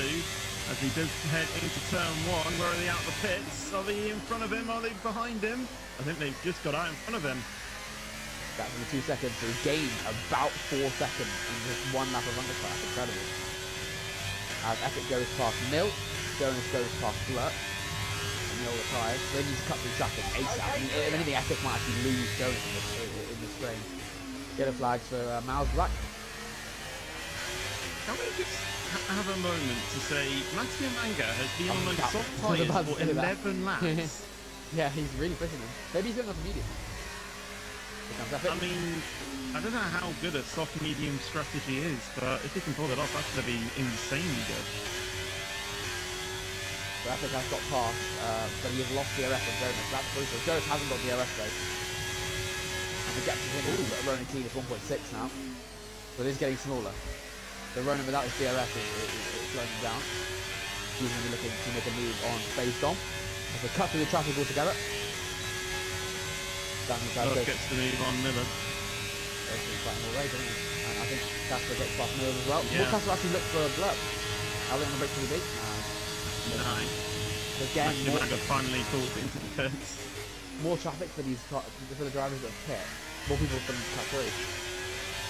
As he does head into turn 1, where are they out of the pits? Are they in front of him? Are they behind him? I think they've just got out in front of him. That's in the 2 seconds, so he gained about 4 seconds in just 1 lap of undercut. That's incredible. As Epic goes past Nil, Jonas goes past Flirt, and Nil retires. So they need to cut through traffic ASAP. I mean, if anything, Epic might actually lose Jonas in this frame. Yellow flags for Miles Black. Can we just have a moment to say Matthew Manga has been on like yeah. soft I was tyres about to for say that. 11 laps? Yeah, he's really pushing them. Maybe he's going off the medium. Here comes Epic. I mean, I don't know how good a soft medium strategy is, but if he can pull it off, that's going to be insanely good. So Epic has got past, but he has lost DRS on Jonas. That's crucial. Jonas hasn't got DRS though. And the gap to him is Ronan Keane is 1.6 now. So it is getting smaller. So Ronan without his DRS is slowing him down. He's going to be looking to make a move on Space Dom. As they cut through the traffic altogether. Love gets the move on Miller. Fighting all right, doesn't he? And I think Casper gets past Miller as well. Yeah. Will Casper actually look for a blurb? Are they on the break to the beat? No. Again, Matthew Manga finally pulled into the pits. more traffic for the drivers that pit. More people for them to cut through.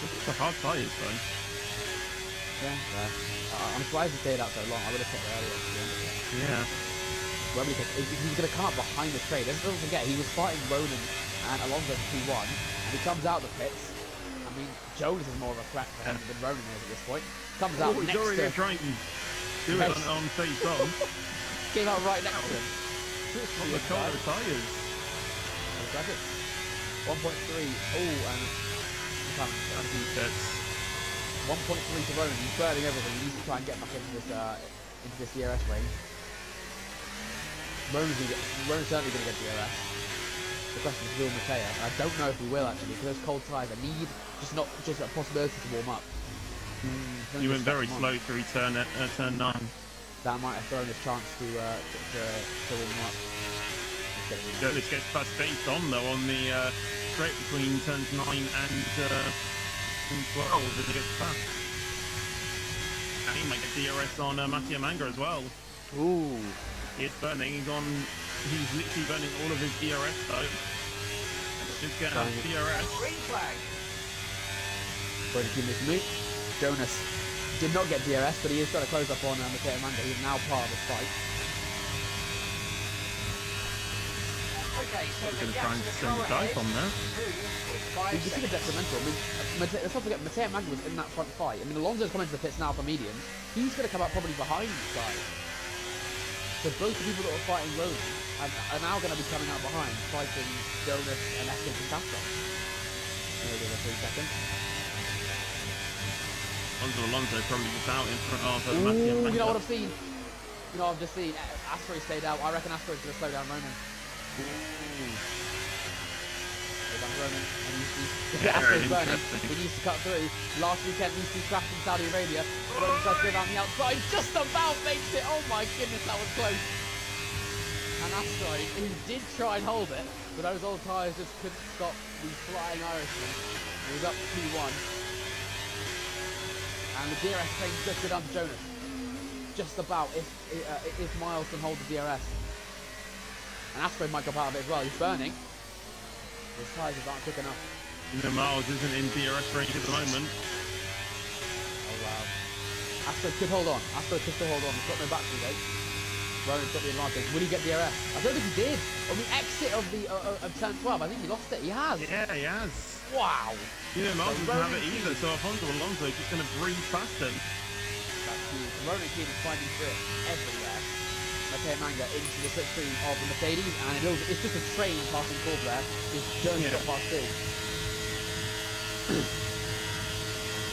It's a hard tyres though. Yeah. I'm surprised he stayed out so long. I would have put earlier at the end of it. Yeah. Well, he's going to come up behind the straight. Let's don't forget, he was fighting Ronan and Alonso for P1, and he comes out the pits. I mean, Jonas is more of a threat for him than Ronan is at this point. Comes out He's next already to... trying to do it on face on. Came out right next to him. On the colder tyres. Impressive. 1.3. Oh, and... Pits. 1.3 to Ronan. He's burning everything. He needs to try and get back into this DRS range. Ronan's certainly going to get DRS. The question is, will Mateo? I don't know if he will actually, because those cold tyres I need just a possibility to warm up. He went very slow through turn 9. That might have thrown his chance to warm him up. This gets past based on though on the straight between turns 9 and 12 as he gets past. And he might get DRS on Matthew Manga as well. Ooh. He's burning. He's literally burning all of his DRS though. Just get out DRS. Green flag. Going to keep this move. Jonas did not get DRS, but he is trying to close up on Mateo Manga. He's now part of the fight. Okay, so He's the going to try and gap's send the gonna dive on there. You can see the detrimental. I mean, let's not forget, Mateo Manga was in that front fight. I mean, Alonso's coming to the pits now for medium. He's going to come out probably behind these guys. So both the people that were fighting Ronan are now going to be coming out behind, fighting Jonas and Epic and Casper. Maybe the 3 seconds. Alonso probably just out in front of Ooh, Matthew Manga. you know what I've seen? You know what I've just seen? Asprey stayed out. I reckon Asprey's going to slow down Ronan. Ronan. Asprey's burning. He needs to cut through. Last weekend, he crashed in Saudi Arabia. Ronan tries to go down the outside. Just about makes it. Oh my goodness, that was close. And Asprey, he did try and hold it, but those old tyres just couldn't stop the flying Irishman. He was up to P1. And the DRS train just go down to Jonas. Just about, if Miles can hold the DRS. And Asteroid might drop out of it as well. He's burning. His tyres aren't quick enough. You know, Miles isn't in DRS range at the moment. Oh wow. Asteroid could hold on. Asteroid could still hold on. He's got no battery though. Rowan's got the advantage. Will he get DRS? I don't think he did. On the exit of the of turn 12, I think he lost it. He has. Yeah, he has. Wow. You know, Miles So doesn't have Rowan it either, so Alonso just going to breeze past him. That's huge. Ronan Keane is fighting through it everywhere. Matteo Manga into the slipstream of the Mercedes, and it's just a train passing Corb there. It's just got past two.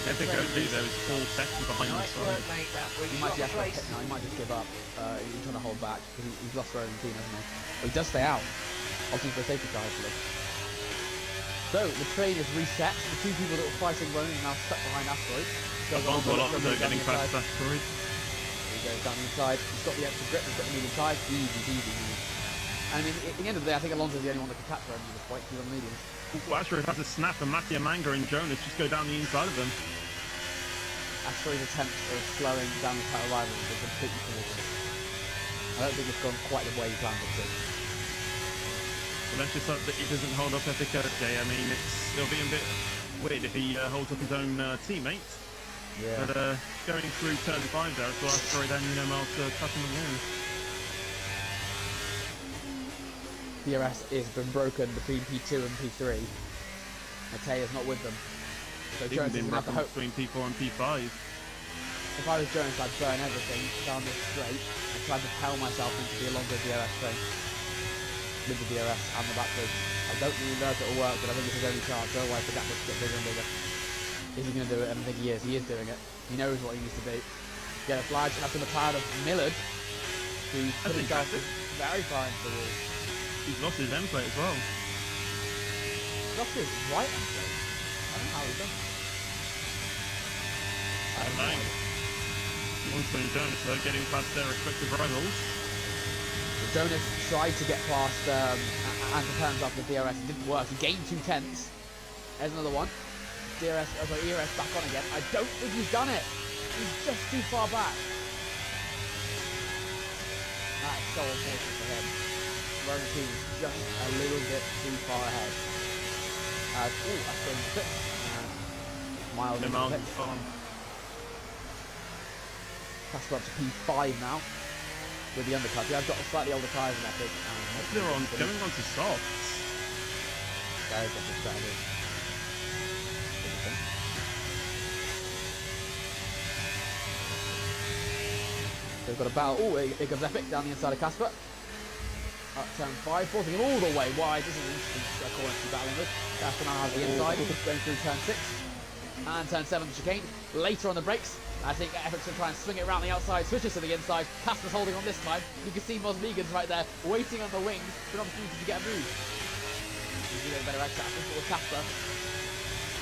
I think OG there is 4 seconds behind Nice the work, side. mate. That He really might got just the place. no, he might just give up. He's trying to hold back because he's lost Ronan Keane, hasn't he? But he does stay out. Obviously for a safety car, hopefully. So the train is reset. The two people that were fighting Ronan are now stuck behind Asteroid. Alonso getting past There Asteroid. he goes down the inside. He's got the extra grip. He's got the medium tyres. Easy. And I mean, at the end of the day, I think Alonso's the only one that can catch Ronan at this point. He's on the mediums. Asteroid has a snap, and Mattia Manga and Jonas just go down the inside of them. Asteroid's attempt of slowing down the title rival has been completely thwarted. I don't think it's gone quite the way he planned it to. But let's just hope that he doesn't hold up Epic Day. I mean, it'll be a bit weird if he holds up his own teammates. Yeah. But going through turn 5 there, so Asteroid and Miles cutting along. DRS has been broken between P2 and P3. Mattea's not with them. So Even Jonas been doesn't have to broken hope. between P4 and P5. If I was Jonas, I'd burn everything down this straight and try to propel myself into the Alonso DRS train. With the DRS and the battery. I don't really know if it'll work, but I think it's his only chance. Otherwise the gap will get bigger and bigger. Is he going to do it? And I think he is. He is doing it. He knows what he needs to do. Get a flag, and that's the McLaren of Millard, who's put That's himself impressive. very far into the wall. He's lost his end plate as well. Lost his right hand plate. I don't know how he's done that. I don't know. Alonso and Jonas though getting past their respective rivals. Jonas tried to get past and to turns off the DRS. It didn't work. He gained 2 tenths. There's another one. ERS back on again. I don't think he's done it. He's just too far back. That is so unfortunate for him. Ronan Keane is just a little bit too far ahead. That's going to fit. Miles in the Miles pit. is on. That's up to P5 now. With the undercut. Yeah, I've got a slightly older tyres than Epic. They're going on to softs. Very different strategy. They've got a battle. Oh, here comes Epic down the inside of Casper. Up turn 5, forcing him all the way wide. This is an interesting corner to be battling with. Casper now has the inside, going through turn 6. And turn 7, the chicane. Later on the brakes, I think Epic's going to try and swing it around the outside, switches to the inside. Casper's holding on this time. You can see Mosmegan's right there, waiting on the wings for an opportunity to get a move. He's doing a better exit, I think it was Casper.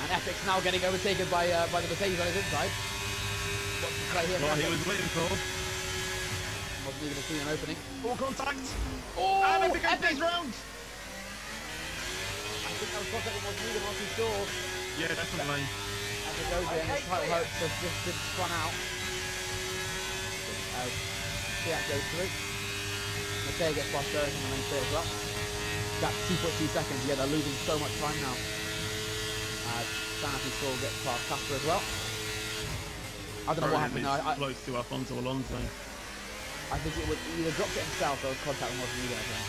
And Epic's now getting overtaken by the Mercedes on his inside. What's the play here? What he was waiting for. Mosmegan has seen an opening. Full contact. Oh, And Epic goes Epic! this round. I think that was contact with Mosmegan, not too sure. Yeah, definitely. As it goes in, his title hopes have just been spun out. As Fiat goes through. Mattea gets past Jones on the main straight as well. That's 2.2 seconds. Yeah, they're losing so much time now. Sanity Stroll gets past Casper as well. I don't know what happened. Is close to Alfonso Alonso. I think it was either dropped it himself or contact with Mosmegan, I think.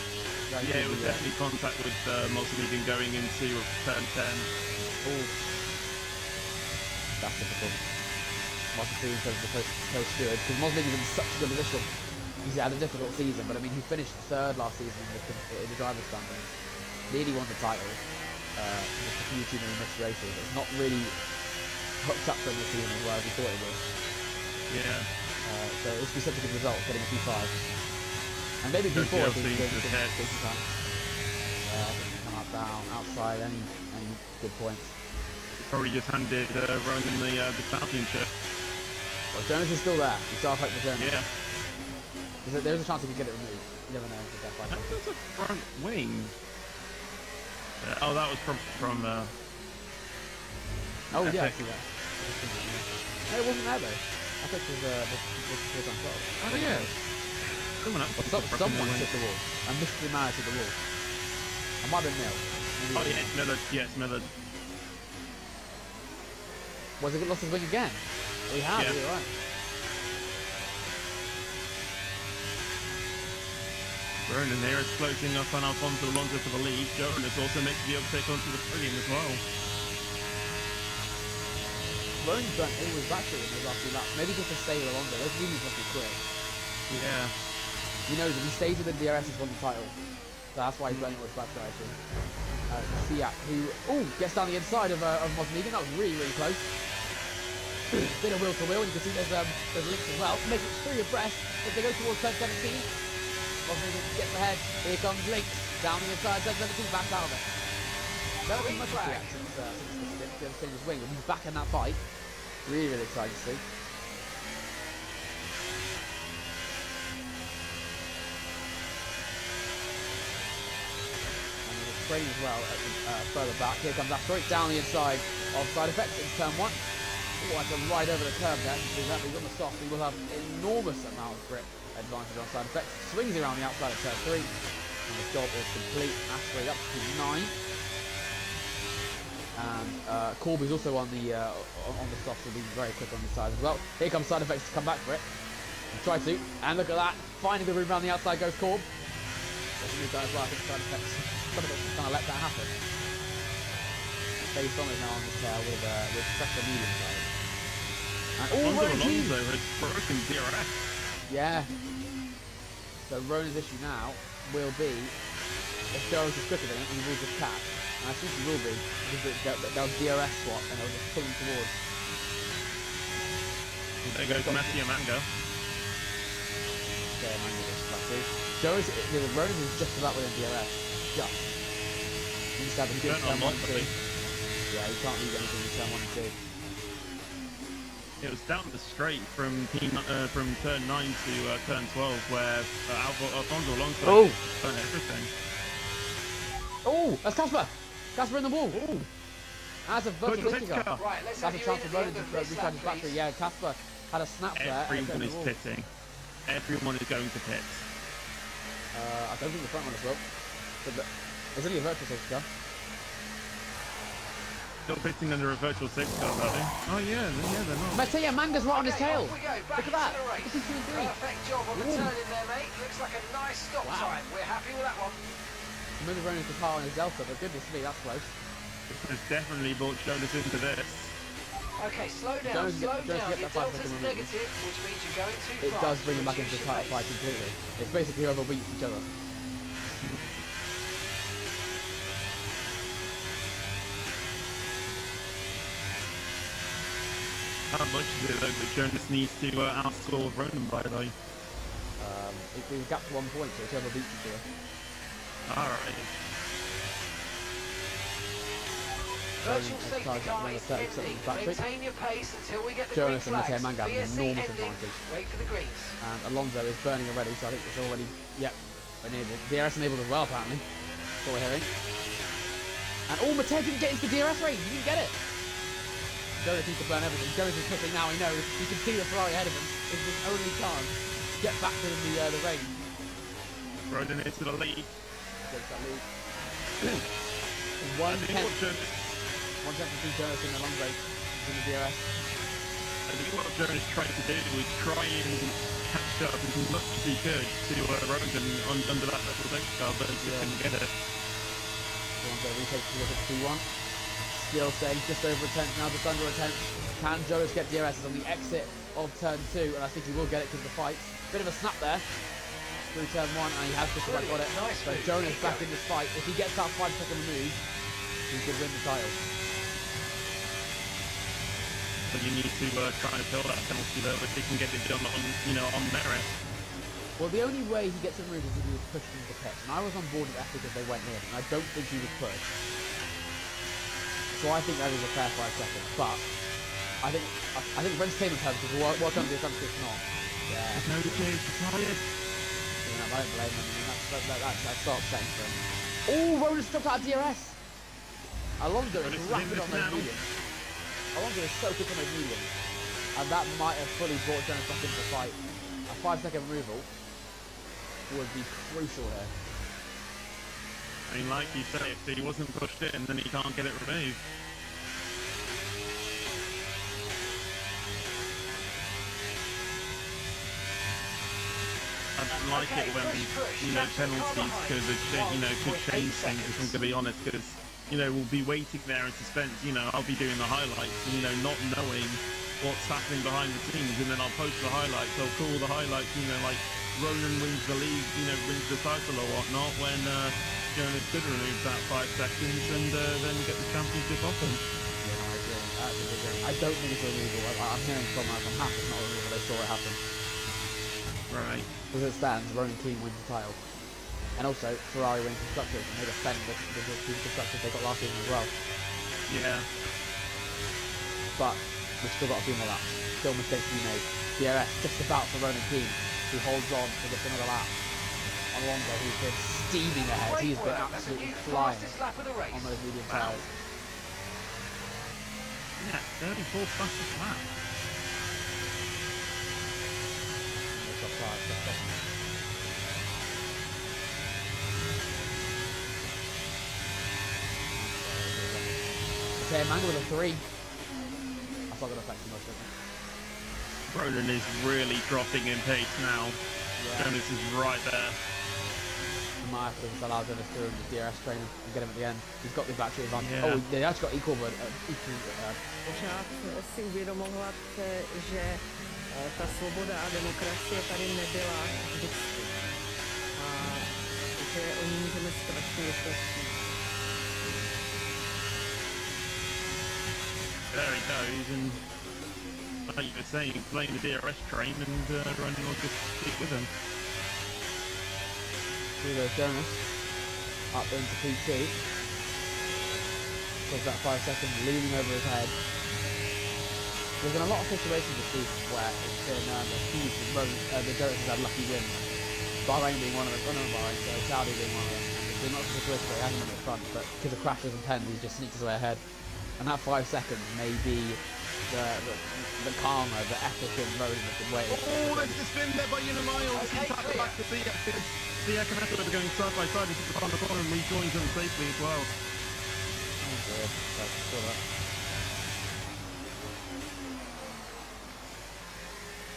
Yeah, it was definitely contact with Mosmegan going into turn 10. Oh. That's difficult. What to see in terms of the post-steward, because Mosmegan's in such a good position. He's had a difficult season, but I mean, he finished third last season in the driver's standings. Nearly won the title. Just a few too many missed races. It's not really hooked up from the season as well as we thought it was. Yeah. So it's be such a good result, getting a P5. And maybe P4 if he's going to take some time. I think he come out down, outside, any good points. Probably just handed Ronan the championship. Well, Jonas is still there. You still have hope for Jonas. Yeah. There's a chance he could get it removed. You never know. If That was a front wing. Oh, that was from oh yeah, I Epic. see that. No, it wasn't there though. I think it was on top. Oh yeah. Someone else Someone hit the wall. A mystery man hit the wall. I might have been Neil. Oh yeah, it's Millard. Yeah, it's Millard. Was it lost his wing again? Oh, he has, Yeah. you're right. Ronan there is floating up on Alfonso Alonso for the lead. Jonas also makes the overtake onto the podium as well. Ronan's done all his battery in those last few laps. Maybe just to stay with Alonso. Those wheelies must be quick. Yeah. He knows if he stays with the DRS, he's won the title. So that's why he's running all his battery, I think. Fiat, who gets down the inside of Mosnigan. That was really, really close. Bit of wheel to wheel. You can see there's links as well. Make it 3 abreast as they go towards turn 17. Mosnigan gets ahead. Here comes Links down the inside, turn 17, back out of it. That was much Fiat since the change his wing. He's back in that fight. Really, really exciting to see. As well further back. Here comes that straight down the inside of side effects in turn 1. Oh, that's a ride over the curb there. He's on the soft. He will have enormous amount of grip advantage on side effects. Swings around the outside of turn 3. And the job is complete. Asteroid up to 9. And Corby's also on the soft, so he'll be very quick on the side as well. Here comes side effects to come back for it. Try to. And look at that. Finding the room around the outside goes Corb. There's a new guy as well, I think side effects. Some of us kind of let that happen. Based on it now on the tail with pressure medium side. And Alonso has broken DRS. Yeah. So Ronan's issue now will be if Jones is quicker than him, he will just catch. And I think he will be because they'll DRS swap and they'll just pull him towards. There goes Matthew Manga. Okay, Manga just back through. Jones, Ronan is just about within DRS. Just. He needs to have a good turn 1 2. Yeah, he can't leave anything in turn 1 and 2. It was down the straight from turn 9 to turn 12 where Alfonso Alonso done everything. Oh, that's Casper! Casper in the wall! Ooh. That's a virtual safety car. Right, let's That's have a you chance in for at the Ronan end to of this recharge his lap, battery. please. Yeah, Casper had a snap there. Everyone is pitting. Everyone is going to pit. I don't think the front runners will. But there's only a virtual safety car. Still pitting under a virtual safety car, are they? Oh yeah, they're not. Mattia Manga's right on his tail. Off we go, Look back at that. into the race. This is 2 and 3. Perfect job on the turn in there, mate. Looks like a nice stop time. We're happy with that one. Maybe Ronan's the car on his Delta, but goodness me, that's close. This has definitely brought Jonas into this. Okay, slow down, Jones slow get down. that Your 5 delta's second negative, which means you're going too It fast. does bring him back into Reduce the your title fight pace. completely. It's basically whoever beats each other. How much is it though that Jonas needs to outscore Ronan by though? It's gapped to 1 point, so it's whoever beats each other. Alright. Virtual Ronan safety charged up car another is 30 ending. seconds battery. Maintain your pace until we get the Jonas green and Mattia flags. Manga have an VSC enormous ending. advantage. Wait for the greens. And Alonso is burning already, so I think it's already, enabled. DRS enabled as well, apparently. That's what we're hearing. And Mattia didn't get into the DRS range, he didn't get it. Jonas needs to burn everything. Jonas is pushing now, he knows. You can see the Ferrari ahead of him. It's his only chance to get back to the range. Ronan into the lead. Takes that lead. I think what Jonas, 1 second between Jonas and Alonso in the DRS. I think what Jonas tried to do was try and catch up as much as he could to Ronan under that level safety car, but he couldn't get it. Alonso retakes the look at 2-1. Still staying just over a tenth now, just under a tenth. Can Jonas get DRS on the exit of turn 2? And I think he will get it because of the fight. Bit of a snap there through turn 1, and he has just about got it. Nice So move. Jonas back in this fight. If he gets that 5 second move, he could win the title. But you need to try and fill that penalty though, if he can get it done on merit. Well, the only way he gets a move is if he was pushed into the pit. And I was on board with that because they went in, and I don't think he was pushed. So I think that is a fair 5 seconds. But I think for entertainment purposes, what comes to the assumption it's not. Yeah. No, James, tired. I don't blame him. I mean, that's so upsetting for him. Oh, Ronan's dropped out of DRS. Alonso is rapid on those mediums. Alonso is so quick on those mediums. And that might have fully brought Jonas back into the fight. A 5 second removal. would be crucial here. I mean, like you say, if he wasn't pushed in, then he can't get it removed. I don't like it when, penalties could change things, if I'm going to be honest, because, we'll be waiting there in suspense, I'll be doing the highlights, and, not knowing what's happening behind the scenes, and then I'll post the highlights, I'll call the highlights, like Ronan wins the league, wins the title or whatnot, when, Jonas could remove that 5 seconds and then get the championship off him. Yeah, I agree. I don't think it's a removal. I'm hearing from I'm happy it's not a removal. They saw it happen. Right. As it stands, Ronan Keane wins the title. And also, Ferrari win Constructors, and they defend the two Constructors they got last season as well. Yeah. But we've still got a few more laps. Still mistakes to be made. DRS just about for Ronan Keane, who holds on to just another lap. Alonso, who's been steaming ahead. He's been absolutely flying on those medium tyres. Yeah, 34th fastest lap. Okay, Mango with a 3. That's not going to affect him much, is it? Ronan is really dropping in pace now. Yeah. Jonas is right there. Martin allows him to do the DRS training and get him at the end. He's got the battery advantage. Yeah. Oh, they actually got equal, but Pořád si uvědomovat, že ta svoboda a demokracie tady nebyla vždycky. A že o ní můžeme strašně vyprostít. There he goes, and like you were saying, playing the DRS train, and Ronan will just stick with him. Here goes Jonas up into P2. Does that 5 seconds leaning over his head. There's been a lot of situations this season where it's been a huge the Jonas has had lucky wins. Bahrain being one of them, Bahrain, so Saudi being one of them. And there's been lots of situations where he hasn't been at the front, but because of crashes and pens, he just sneaks his way ahead. And that 5 seconds may be the karma, the epic in Ronan have been waiting for. Oh, there's the spin there by Unimiles. He's back to Siak and Vettel are going side by side into the final corner and rejoins them safely as well. Oh dear, saw that.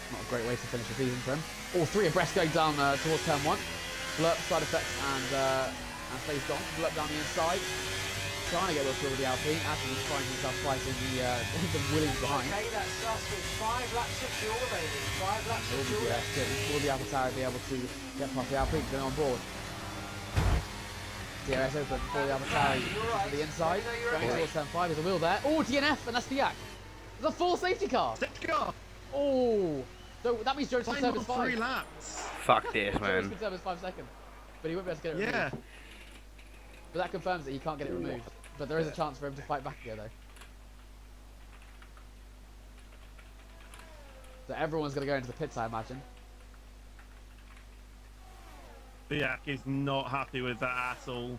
Not a great way to finish the season for him. All 3 abreast going down towards turn 1. Blurp, side effects, and face on. Blurp down the inside. Trying to get Will with the Alpine. Actually finding himself fighting the Williams behind. Okay, that's us with 5 laps of fuel remaining. 5 laps of fuel left. Will the AlphaTauri be able to get past the Alpine going on board? DRS open for the AlphaTauri to the inside. Going towards turn 5, there's a wheel there. Oh, DNF, and that's the yak. There's a full safety car. Safety car. Oh, so that means Jones can serve his 5. 3 laps. Fuck this, Jones man. can serve his 5 seconds, but he won't be able to get it removed. Yeah. But that confirms that he can't get it removed. But there is a chance for him to fight back here, though. So everyone's going to go into the pits, I imagine. Biak is not happy with that at all.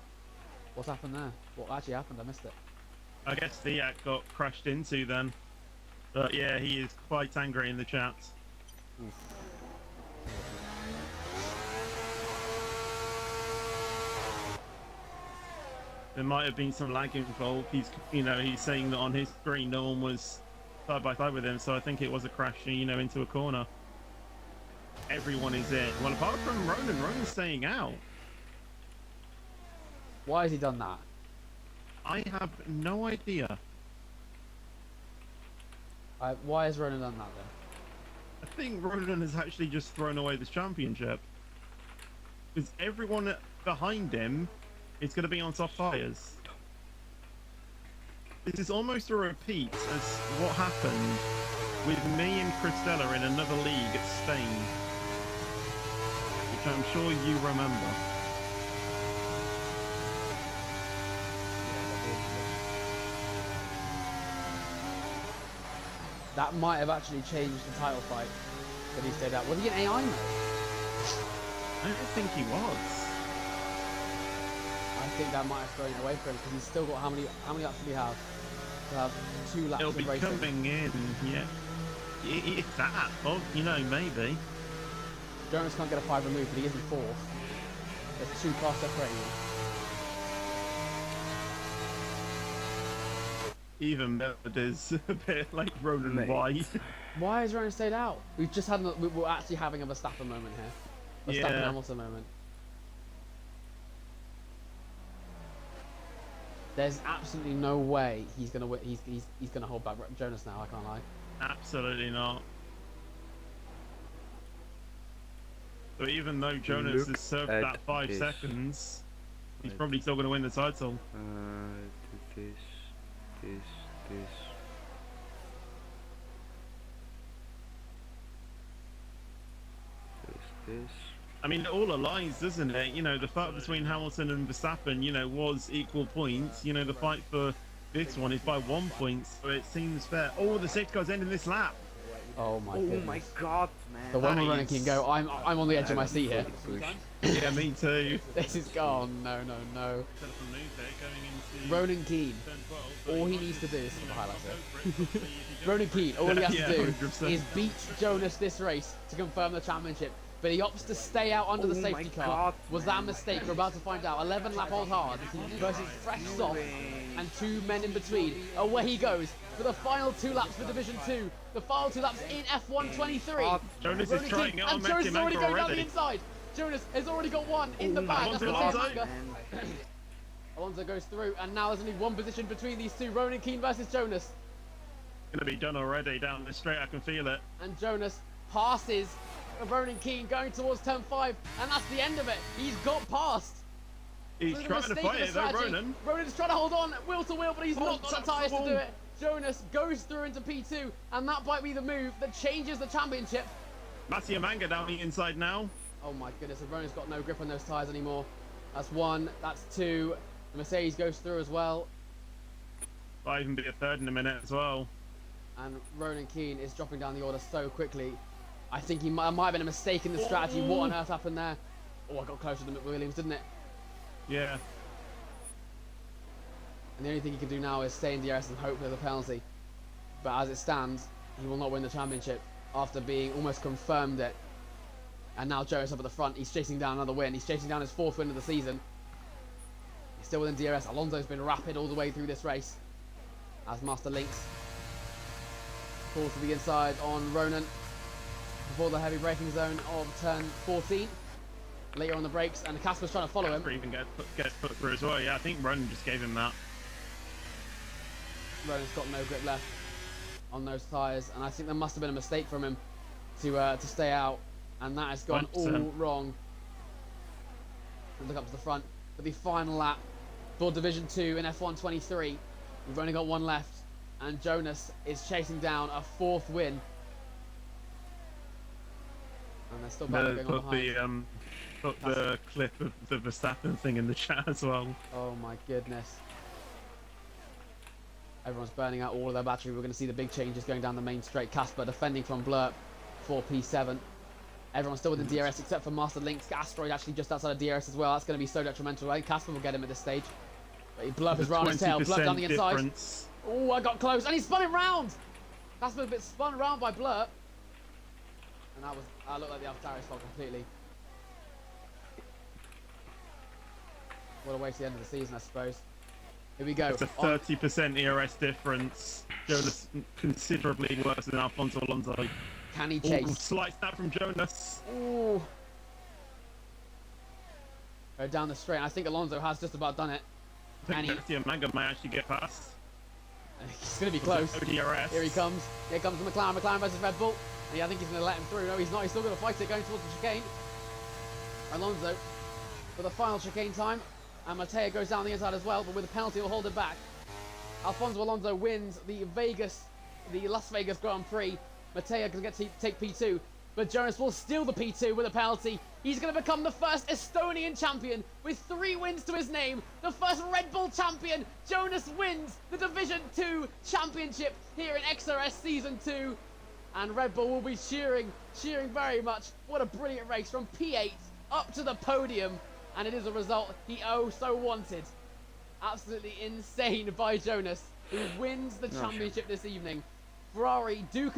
What's happened there? What actually happened? I missed it. I guess Biak got crashed into then. But yeah, he is quite angry in the chat. Oof. There might have been some lag involved. He's saying that on his screen no one was side by side with him, so I think it was a crash, into a corner. Everyone is in. Well, apart from Ronan's staying out. Why has he done that? I have no idea. Why has Ronan done that then? I think Ronan has actually just thrown away this championship. Because everyone behind him is going to be on soft tyres. This is almost a repeat as what happened with me and Christella in another league at Spain, which I'm sure you remember. That might have actually changed the title fight that he stayed out. Was he in AI mode? I don't think he was. I think that might have thrown it away for him because he's still got how many laps do we have? To have 2 laps It'll of be racing. coming in, yeah. If that, well, maybe. Jonas can't get a 5 removed, but he is in 4th. There's 2 cars separating them. Even Method is a bit like Ronan Mate. White. Why has Ronan stayed out? We've just had we're actually having a Verstappen moment here. Verstappen Yeah. Hamilton moment. There's absolutely no way he's gonna win. He's gonna hold back Jonas now. I can't lie. Absolutely not. So even though Jonas Look has served at that 5 this. seconds, he's Right. probably still going to win the title. This. This. I mean, it all aligns, doesn't it? You know, the fight between Hamilton and Verstappen, you know, was equal points. You know, the fight for this one is by 1 point, so it seems fair. Oh, the safety car's ending this lap. Oh my Oh goodness. my god, man. The one That where Ronan is- can go. I'm on the edge of my seat here. Yeah, me too. This is gone. No. Telephone news there, going into Ronan Keane. turn 12, All he needs to do is the highlights here. Ronan Keane. All he has Yeah, to do 100%. is beat Jonas this race to confirm the championship. But he opts to stay out under the Oh safety my car. God, Was that a mistake? We're about to find out. 11 lap hold hard versus fresh soft and 2 men in between. Away he goes for the final 2 laps for Division 2. The final 2 laps in F1 23. Jonas is Ronan trying Keane, it on and Jonas Matthew is already Manker going down the already. inside. Jonas has already got one in the bag. That's Alonso. Matthew Manker. Alonso goes through, and now there's only one position between these two. Ronan Keane versus Jonas. Going to be done already down the straight, I can feel it. And Jonas passes Ronan Keane going towards turn 5, and that's the end of it. He's got past. He's So the trying to mistake fight of the it though, strategy. Ronan. Ronan's trying to hold on wheel to wheel, but he's not got the tyres to do it. Jonas goes through into P2, and that might be the move that changes the championship. Matthew Manga down the inside now. Oh my goodness, and Ronan's got no grip on those tyres anymore. That's 1, that's 2. The Mercedes goes through as well, Might even be a third in a minute as well. and Ronan Keane is dropping down the order so quickly. I think he might have been a mistake in the strategy. What on earth happened there? Oh, I got closer than McWilliams, didn't it? Yeah. And the only thing he can do now is stay in DRS and hope there's a penalty. But as it stands, he will not win the championship after being almost confirmed it. And now Jonas up at the front. He's chasing down another win. He's chasing down his 4th win of the season. He's still within DRS. Alonso's been rapid all the way through this race. As Master Links pulls to the inside on Ronan before the heavy braking zone of turn 14. Later on the brakes, and Casper's trying to follow him. Casper even gets put through as well. Yeah, I think Ronan just gave him that. Ronan's got no grip left on those tyres, and I think there must have been a mistake from him to stay out, and that has gone 100%. all wrong. Look up to the front for the final lap for Division 2 in F1 23. We've only got 1 left, and Jonas is chasing down a 4th win. And there's still battle Better going on put behind. the clip of the Verstappen thing in the chat as well. Oh my goodness. Everyone's burning out all of their battery. We're going to see the big changes going down the main straight. Casper defending from Blurp for P7. Everyone's still within DRS except for Master Links. Asteroid actually just outside of DRS as well. That's going to be so detrimental. I think Casper will get him at this stage. But Blurp is right on his tail. Blurp down the inside. Difference. Oh, I got close. And he spun it round. Casper a bit spun round by Blurp. And that looked like the AlphaTauri's fault completely. What a way to the end of the season, I suppose. Here we go. It's a 30% ERS difference. Jonas considerably worse than Alfonso Alonso. Can he Ooh, chase? slight snap from Jonas. Ooh. Go down the straight. I think Alonso has just about done it. I Can think he? Matthew Manga might actually get past. He's going to be close. No DRS. Here he comes. Here comes the McLaren. McLaren versus Red Bull. And I think he's going to let him through. No, he's not. He's still going to fight it going towards the chicane. Alonso for the final chicane time. And Mateo goes down the inside as well, but with a penalty will hold it back. Alfonso Alonso wins the Las Vegas Grand Prix. Mateo can get to take P2, but Jonas will steal the P2 with a penalty. He's going to become the first Estonian champion with 3 wins to his name. The first Red Bull champion. Jonas wins the Division 2 championship here in XRS Season 2. And Red Bull will be cheering very much. What a brilliant race from P8 up to the podium. And it is a result he oh so wanted. Absolutely insane by Jonas, who wins the championship this evening. Ferrari do